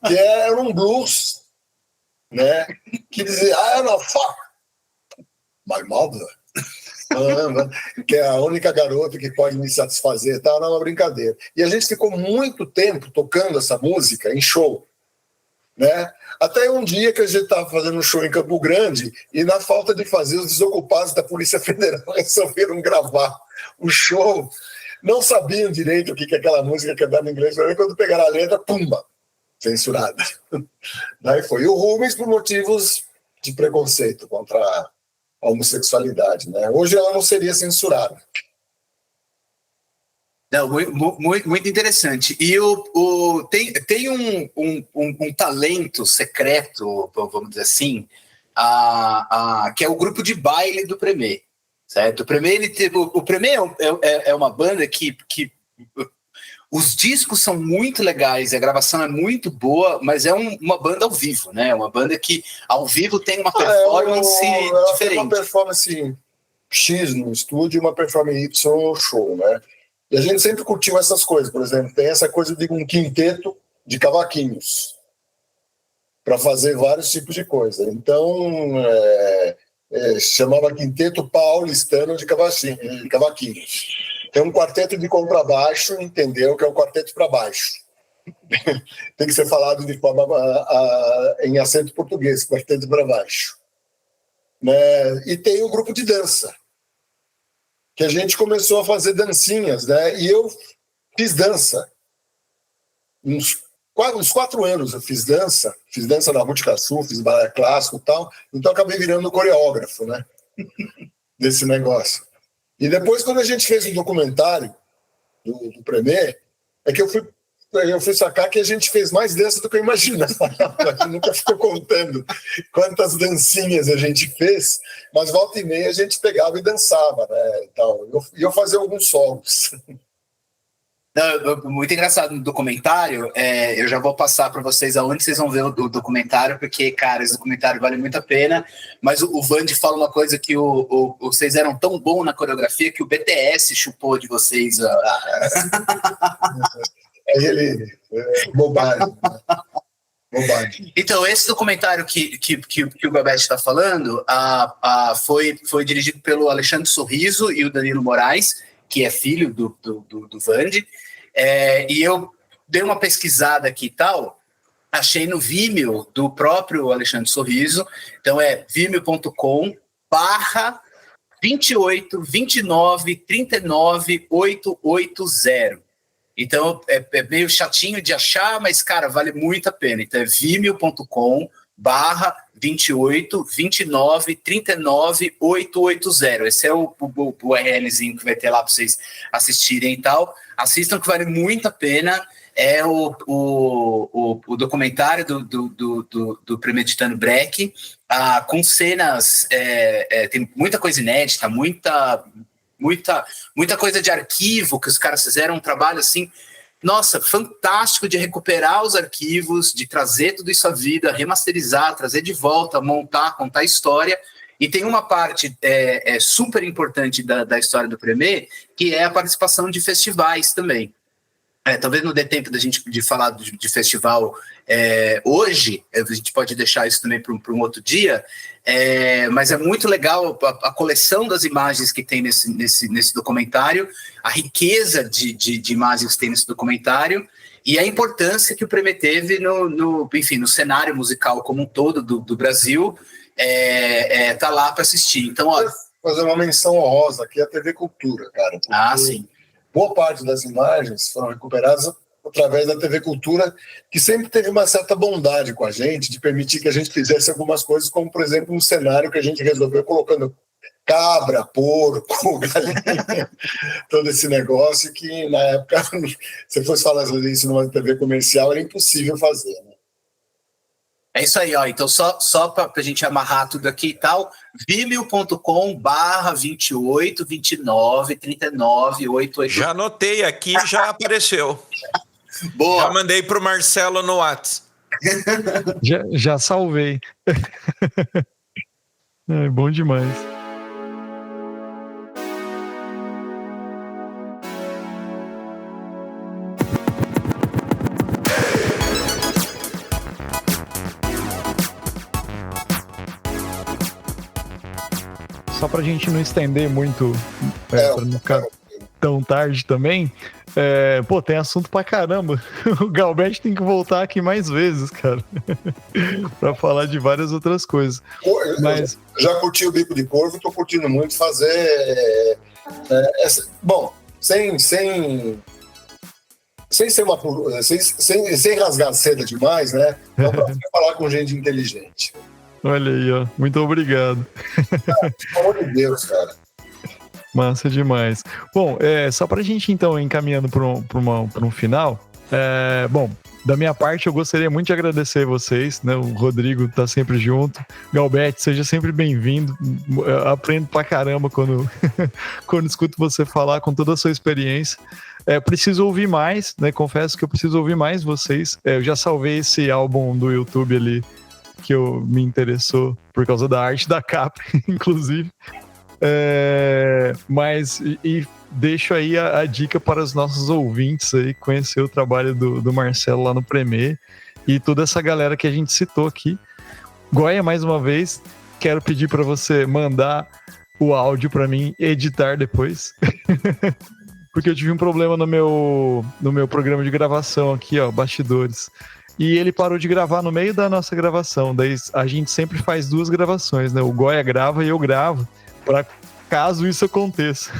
S3: Que era um blues, né? Que dizia, I wanna fuck my mother. Que é a única garota que pode me satisfazer. Tá? Era uma brincadeira. E a gente ficou muito tempo tocando essa música em show. Né? Até um dia que a gente estava fazendo um show em Campo Grande e, na falta de fazer, os desocupados da Polícia Federal resolveram gravar o show. Não sabiam direito o que aquela música cantava em inglês, mas quando pegaram a letra, pumba, censurada. Daí foi o Rubens por motivos de preconceito contra a homossexualidade. Né? Hoje ela não seria censurada.
S4: Não, muito interessante. E tem um talento secreto, vamos dizer assim, que é o grupo de baile do Premier. Certo? O Premier é uma banda que os discos são muito legais, a gravação é muito boa, mas é uma banda ao vivo, né? Uma banda que ao vivo tem uma performance diferente.
S3: Tem uma performance X no estúdio e uma performance Y no show, né? E a gente sempre curtiu essas coisas, por exemplo, tem essa coisa de um quinteto de cavaquinhos para fazer vários tipos de coisa. Então, chamava Quinteto Paulistano de Cavaquinhos. Tem um quarteto de contrabaixo, entendeu? Que é um quarteto para baixo. Tem que ser falado de forma em acento português, quarteto para baixo. Né? E tem o grupo de dança, que a gente começou a fazer dancinhas, né? E eu fiz dança. Uns 4 anos eu fiz dança na Botucatu, fiz balé clássico e tal, então acabei virando coreógrafo, né? Desse negócio. E depois, quando a gente fez um documentário do Premier, é que eu fui sacar que a gente fez mais dança do que eu imaginava. A gente nunca ficou contando quantas dancinhas a gente fez, mas volta e meia a gente pegava e dançava, né? E eu fazia alguns solos.
S4: Não, muito engraçado no documentário. Eu já vou passar para vocês aonde vocês vão ver o documentário, porque, cara, esse documentário vale muito a pena. Mas o Vande fala uma coisa que vocês eram tão bom na coreografia que o BTS chupou de vocês.
S3: Bobagem. Bobagem.
S4: Então, esse documentário que o Galbert está falando foi dirigido pelo Alexandre Sorriso e o Danilo Moraes, que é filho do Vande. E eu dei uma pesquisada aqui e tal, achei no Vimeo do próprio Alexandre Sorriso. Então é vimeo.com/2829398880. Então é meio chatinho de achar, mas, cara, vale muito a pena. Então é vimeo.com/2829398880. Esse é o URLzinho que vai ter lá para vocês assistirem e tal. Assistam, que vale muito a pena. É o documentário do Premeditando Breck, com cenas, tem muita coisa inédita, muita coisa de arquivo que os caras fizeram, um trabalho assim, nossa, fantástico, de recuperar os arquivos, de trazer tudo isso à vida, remasterizar, trazer de volta, montar, contar a história. E tem uma parte super importante da história do Premê, que é a participação de festivais também. Talvez não dê tempo da gente de falar de festival hoje, a gente pode deixar isso também para um outro dia, mas é muito legal a coleção das imagens que tem nesse documentário, a riqueza de imagens que tem nesse documentário e a importância que o Premê teve no cenário musical como um todo do Brasil, tá lá para assistir. Então, ó,
S3: fazer uma menção honrosa aqui à TV Cultura, cara.
S4: Sim.
S3: Boa parte das imagens foram recuperadas através da TV Cultura, que sempre teve uma certa bondade com a gente, de permitir que a gente fizesse algumas coisas, como, por exemplo, um cenário que a gente resolveu colocando cabra, porco, galinha, todo esse negócio que, na época, se fosse falar isso numa TV comercial, era impossível fazer, né?
S4: É isso aí, ó. Então, só para a gente amarrar tudo aqui e tal, vimeo.com/28293988.
S2: Já anotei aqui, já apareceu.
S4: Boa.
S2: Já mandei pro Marcelo no WhatsApp.
S1: Já salvei. É bom demais. Só pra gente não estender muito, pra não ficar tão tarde também, tem assunto pra caramba. O Galbert tem que voltar aqui mais vezes, cara, pra falar de várias outras coisas. Mas
S3: já curti o Bico de Corvo, tô curtindo muito fazer. Bom, sem ser sem rasgar seda demais, né? Então, pra falar com gente inteligente.
S1: Olha aí, ó. Muito obrigado.
S3: Pelo amor de Deus, cara.
S1: Massa demais. Bom, só pra gente, então, encaminhando para um final, bom, da minha parte, eu gostaria muito de agradecer vocês, né? O Rodrigo tá sempre junto. Galbert, seja sempre bem-vindo. Eu aprendo pra caramba quando escuto você falar com toda a sua experiência. Preciso ouvir mais, né? Confesso que eu preciso ouvir mais vocês. Eu já salvei esse álbum do YouTube ali, que me interessou por causa da arte da capa, inclusive. Mas deixo aí a dica para os nossos ouvintes aí, conhecer o trabalho do Marcelo lá no Premê e toda essa galera que a gente citou aqui. Goia, mais uma vez, quero pedir para você mandar o áudio para mim editar depois. Porque eu tive um problema no meu programa de gravação aqui, ó, bastidores. E ele parou de gravar no meio da nossa gravação. Daí a gente sempre faz 2 gravações, né? O Goia grava e eu gravo, para caso isso aconteça.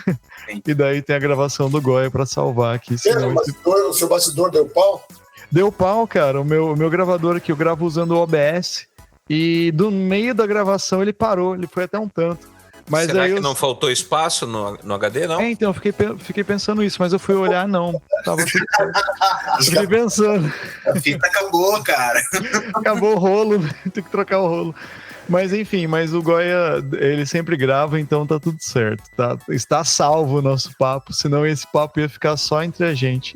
S1: E daí tem a gravação do Goia para salvar aqui.
S3: O seu bastidor deu pau?
S1: Deu pau, cara. O meu gravador aqui, eu gravo usando o OBS. E do meio da gravação ele parou, ele foi até um tanto. Mas
S2: será
S1: aí
S2: que não faltou espaço no HD, não?
S1: Então, eu fiquei pensando isso, mas eu fui olhar, não. Tava tudo certo. Fiquei pensando.
S4: A fita acabou, cara.
S1: Acabou o rolo, tem que trocar o rolo. Mas enfim, mas o Goya, ele sempre grava, então tá tudo certo. Tá? Está salvo o nosso papo, senão esse papo ia ficar só entre a gente.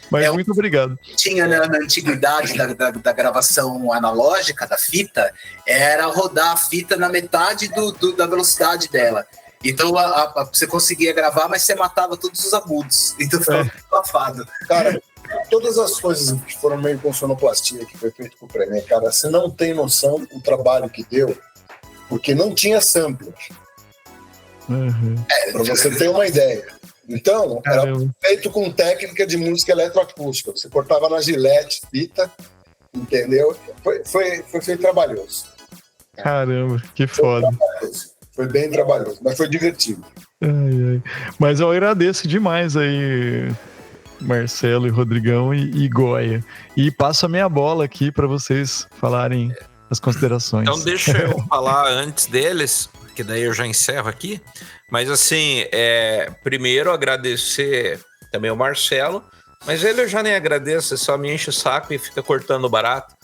S1: Mas muito obrigado.
S4: Tinha na antiguidade da gravação analógica da fita, era rodar a fita na metade da velocidade dela. Então você conseguia gravar, mas você matava todos os agudos. Então ficava abafado.
S3: Cara, todas as coisas que foram meio com sonoplastia que foi feito com o Prené, cara, você não tem noção do trabalho que deu, porque não tinha sampler. Pra você ter uma ideia. Então, era feito com técnica de música eletroacústica. Você cortava na gilete, fita, entendeu? Foi feito trabalhoso.
S1: Caramba, que foda.
S3: Foi bem trabalhoso, mas foi divertido.
S1: Mas eu agradeço demais aí, Marcelo e Rodrigão e Goya. E passo a minha bola aqui para vocês falarem as considerações.
S2: Então deixa eu falar antes deles, que daí eu já encerro aqui. Mas assim, primeiro agradecer também o Marcelo, mas ele eu já nem agradeço, só me enche o saco e fica cortando barato.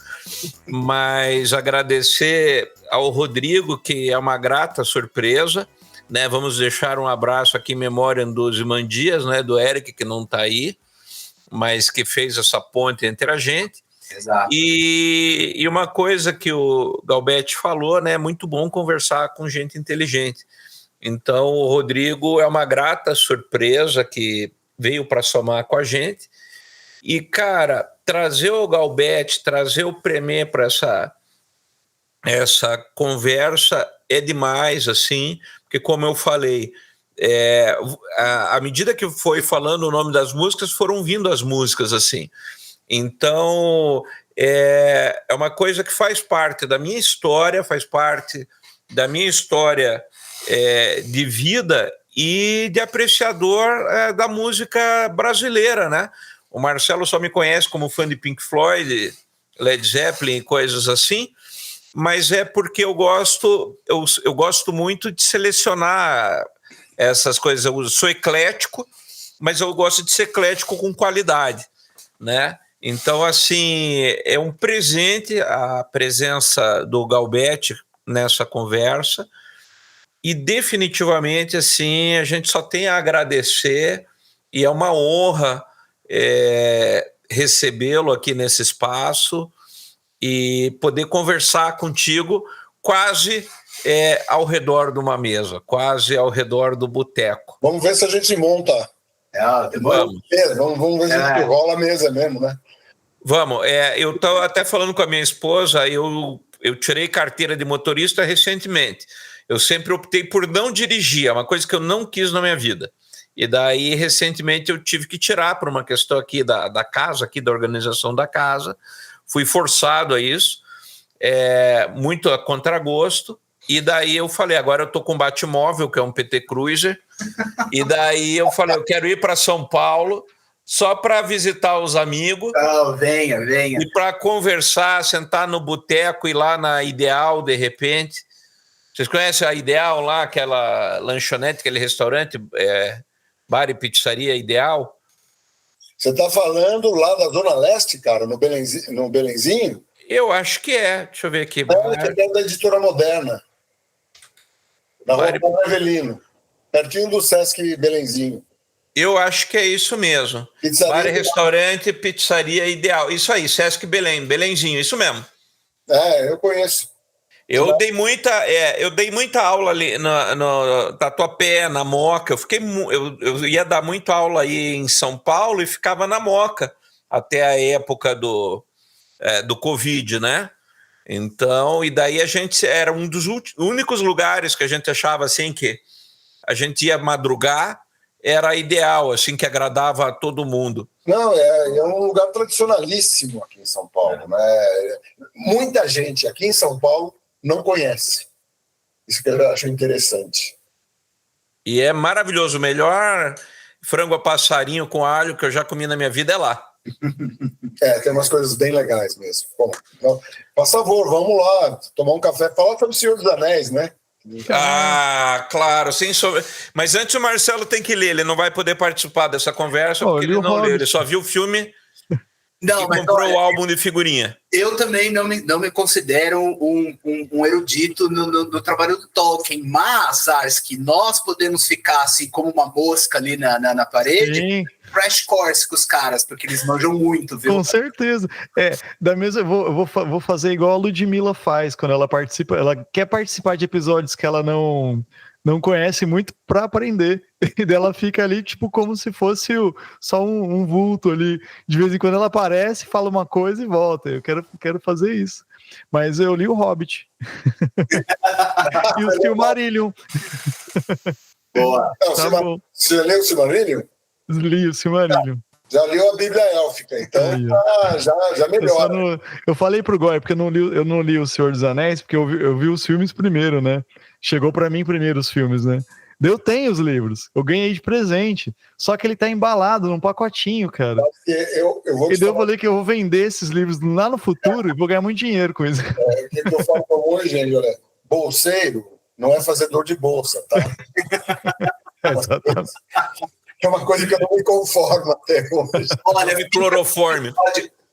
S2: Mas agradecer ao Rodrigo, que é uma grata surpresa, né? Vamos deixar um abraço aqui em memória dos Imandias, né? Do Eric, que não está aí, mas que fez essa ponte entre a gente.
S4: Exato.
S2: E uma coisa que o Galbetti falou, né? É muito bom conversar com gente inteligente. Então, o Rodrigo é uma grata surpresa que veio para somar com a gente. E, cara, trazer o Galbetti, trazer o Premê para essa conversa é demais, assim, porque, como eu falei, à medida que foi falando o nome das músicas, foram vindo as músicas, assim. Então, é uma coisa que faz parte da minha história, de vida e de apreciador da música brasileira, né? O Marcelo só me conhece como fã de Pink Floyd, Led Zeppelin e coisas assim, mas é porque eu gosto muito de selecionar essas coisas. Eu sou eclético, mas eu gosto de ser eclético com qualidade, né? Então, assim, é um presente a presença do Galbetti nessa conversa. E definitivamente, assim, a gente só tem a agradecer e é uma honra recebê-lo aqui nesse espaço e poder conversar contigo quase ao redor de uma mesa, quase ao redor do boteco.
S3: Vamos ver se a gente monta. Vamos ver se a gente rola a mesa mesmo, né?
S2: Vamos. Eu estou até falando com a minha esposa, eu tirei carteira de motorista recentemente. Eu sempre optei por não dirigir, é uma coisa que eu não quis na minha vida. E daí, recentemente, eu tive que tirar por uma questão aqui da casa, aqui da organização da casa. Fui forçado a isso, muito a contragosto. E daí eu falei, agora eu estou com um Batmóvel, que é um PT Cruiser. E daí eu falei, eu quero ir para São Paulo só para visitar os amigos.
S4: Venha.
S2: E para conversar, sentar no boteco, ir lá na Ideal, de repente. Vocês conhecem a Ideal lá, aquela lanchonete, aquele restaurante, bar e pizzaria Ideal?
S3: Você está falando lá da Zona Leste, cara, no Belenzinho?
S2: Eu acho que é. Deixa eu ver aqui.
S3: Que é da Editora Moderna. Na Rua Paulo Avelino. Pertinho do Sesc Belenzinho.
S2: Eu acho que é isso mesmo.
S3: Pizzaria
S2: bar e restaurante, pizzaria Ideal. Isso aí, Sesc Belenzinho, isso mesmo.
S3: Eu conheço.
S2: Eu dei muita aula ali no Tatuapé, na Moca. Eu ia dar muita aula aí em São Paulo e ficava na Moca até a época do Covid, né? Então, e daí a gente era um dos únicos lugares que a gente achava assim que a gente ia madrugar, era ideal, assim, que agradava a todo mundo.
S3: Não, é um lugar tradicionalíssimo aqui em São Paulo, né? Muita gente aqui em São Paulo não conhece. Isso que eu acho interessante.
S2: E é maravilhoso. O melhor frango a passarinho com alho que eu já comi na minha vida é lá.
S3: Tem umas coisas bem legais mesmo. Bom, então, por favor, vamos lá tomar um café. Falar sobre o Senhor dos Anéis, né?
S2: Claro, sem sobre... Mas antes o Marcelo tem que ler. Ele não vai poder participar dessa conversa porque ele não leu. Ele só viu o filme.
S4: Não, mas
S2: comprou
S4: olha,
S2: o álbum de figurinha.
S4: Eu também não me considero um erudito no trabalho do Tolkien, mas acho que nós podemos ficar assim como uma mosca ali na parede,
S1: Sim.
S4: crash course com os caras, porque eles manjam muito, viu?
S1: Com certeza. Da mesma, eu vou fazer igual a Ludmilla faz quando ela participa. Ela quer participar de episódios que ela não conhece muito para aprender. E dela fica ali, tipo, como se fosse só um vulto ali. De vez em quando ela aparece, fala uma coisa e volta. Eu quero fazer isso. Mas eu li o Hobbit. E o Silmarillion.
S4: Boa.
S3: Não,
S1: Tá bom.
S3: você leu o Silmarillion?
S1: Li o Silmarillion.
S3: Já leu a Bíblia Élfica, então já melhora.
S1: Eu falei pro Goy, porque eu não li O Senhor dos Anéis, porque eu vi os filmes primeiro, né? Chegou pra mim primeiro os filmes, né? Eu tenho os livros, eu ganhei de presente, só que ele tá embalado num pacotinho, cara.
S3: Eu vou
S1: E daí eu falei que eu vou vender esses livros lá no futuro e vou ganhar muito dinheiro com isso.
S3: O que eu falo pra hoje, gente, olha, bolseiro não é fazedor de bolsa, tá?
S1: Exatamente.
S3: É uma coisa que eu não me conformo até hoje.
S2: Olha, clorofórmio.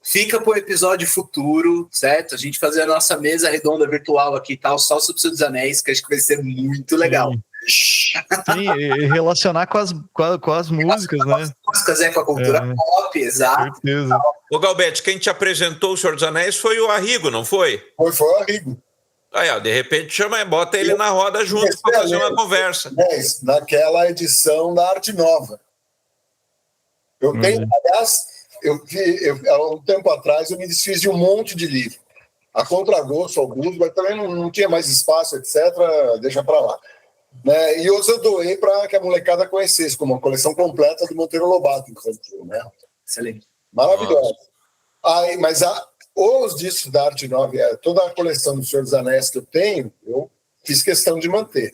S4: Fica pro episódio futuro, certo? A gente fazer a nossa mesa redonda virtual aqui e tal, só sobre o Senhor dos Anéis, que acho que vai ser muito legal.
S1: Sim, e relacionar com as músicas, né?
S4: Com as músicas, com a cultura pop, exato.
S1: Certeza.
S2: Ô, Galbete, quem te apresentou o Senhor dos Anéis foi o Arrigo, não foi?
S3: Foi o Arrigo.
S2: Aí, ó, de repente bota ele na roda junto para fazer uma conversa.
S3: Naquela edição da Arte Nova. Eu tenho, aliás, há um tempo atrás eu me desfiz de um monte de livro. A contragosto, alguns, mas também não tinha mais espaço, etc. Deixa para lá. Né? E hoje eu doei para que a molecada conhecesse, como uma coleção completa do Monteiro Lobato, infantil, né?
S4: Excelente.
S3: Maravilhosa. Aí, mas os discos da Arte Nova, toda a coleção do Senhor dos Anéis que eu tenho, eu fiz questão de manter.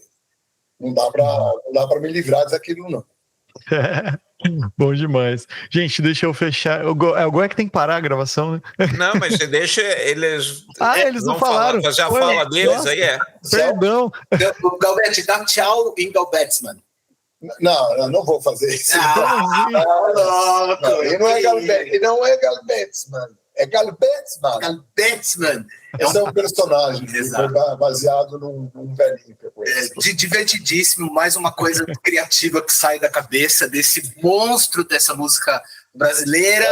S3: Não dá para me livrar daquilo, não.
S1: Bom demais. Gente, deixa eu fechar. O Goi que tem que parar a gravação, né?
S2: Não, mas você deixa eles.
S1: Eles não falaram.
S2: Fazer a fala deles,
S1: nossa,
S2: aí é.
S1: Perdão.
S4: O Galbete, dá tchau em Galbetsman.
S3: Não vou fazer isso. Não é Galbetsman. É Galbetsman.
S4: Galbetsman.
S3: Esse é um personagem que foi baseado num velhinho que eu conheço.
S4: Divertidíssimo, mais uma coisa criativa que sai da cabeça desse monstro dessa música brasileira.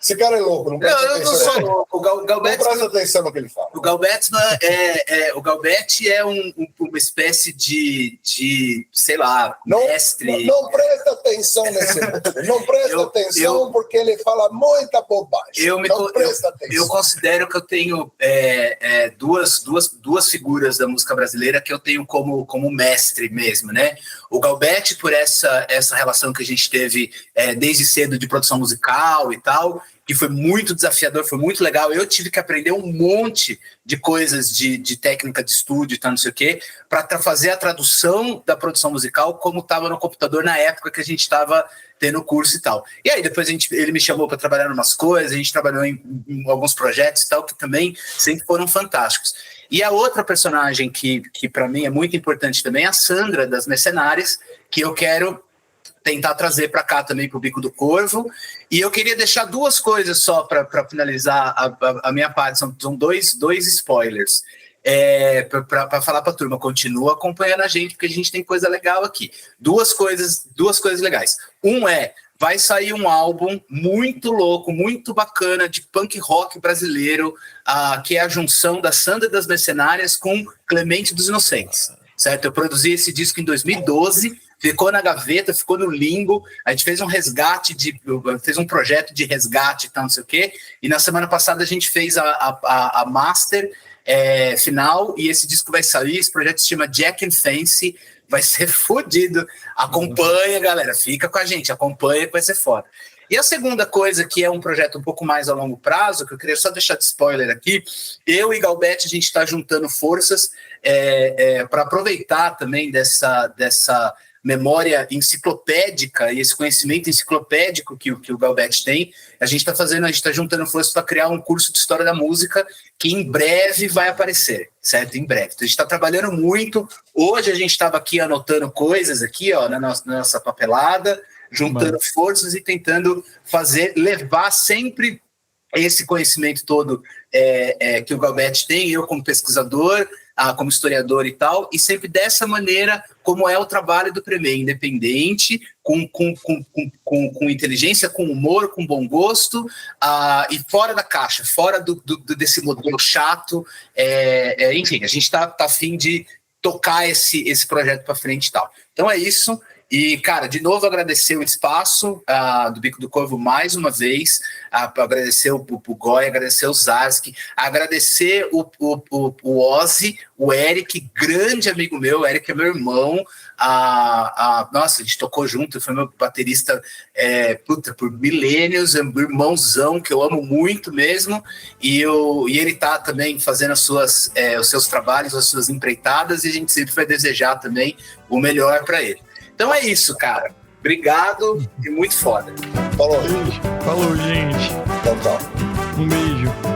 S3: Esse cara é louco, não presta atenção.
S4: Eu não sou louco.
S3: Não presta atenção no que ele fala.
S4: O Galbetsman o Galbete é uma espécie de sei lá, mestre.
S3: Não presta atenção nesse não presta atenção porque ele fala muita bobagem.
S4: Eu considero que eu tenho duas figuras da música brasileira que eu tenho como mestre mesmo, né? O Galbete, por essa relação que a gente teve desde cedo de produção musical e tal, que foi muito desafiador, foi muito legal. Eu tive que aprender um monte de coisas de técnica de estúdio e tal, não sei o quê, para fazer a tradução da produção musical como estava no computador na época que a gente estava tendo o curso e tal. E aí depois ele me chamou para trabalhar em umas coisas, a gente trabalhou em alguns projetos e tal, que também sempre foram fantásticos. E a outra personagem que para mim é muito importante também é a Sandra, das Mercenárias, que eu quero tentar trazer para cá também para o Bico do Corvo. E eu queria deixar duas coisas só para finalizar a minha parte, são dois spoilers. Para falar para a turma, continua acompanhando a gente, porque a gente tem coisa legal aqui. Duas coisas legais. Vai sair um álbum muito louco, muito bacana, de punk rock brasileiro, que é a junção da Sandra das Mercenárias com Clemente dos Inocentes. Certo? Eu produzi esse disco em 2012, ficou na gaveta, ficou no limbo. A gente fez um resgate, fez um projeto de resgate e tal, não sei o quê. E na semana passada a gente fez a master final, e esse disco vai sair. Esse projeto se chama Jack and Fancy, vai ser fodido. Acompanha, galera, fica com a gente, acompanha que vai ser foda. E a segunda coisa, que é um projeto um pouco mais a longo prazo, que eu queria só deixar de spoiler aqui, eu e Galbete, a gente está juntando forças para aproveitar também dessa memória enciclopédica e esse conhecimento enciclopédico que o Galbete tem. A gente está juntando forças para criar um curso de História da Música que em breve vai aparecer, certo? Em breve. Então, a gente está trabalhando muito. Hoje a gente estava aqui anotando coisas aqui, ó, na nossa papelada, juntando forças e tentando levar sempre esse conhecimento todo que o Galbert tem, eu como pesquisador, como historiador e tal, e sempre dessa maneira, como é o trabalho do Premier, independente, com inteligência, com humor, com bom gosto, e fora da caixa, fora desse modelo chato. Enfim, a gente tá a fim de tocar esse projeto para frente e tal. Então é isso. E, cara, de novo agradecer o espaço do Bico do Corvo mais uma vez, agradecer o Goya, agradecer o Zarski, agradecer o Ozzy, o Eric, grande amigo meu, o Eric é meu irmão, nossa, a gente tocou junto, foi meu baterista por milênios, é um irmãozão que eu amo muito mesmo, e ele tá também fazendo os seus trabalhos, as suas empreitadas, e a gente sempre vai desejar também o melhor para ele. Então é isso, cara. Obrigado e muito foda.
S3: Falou,
S1: gente.
S3: Tchau.
S1: Um beijo.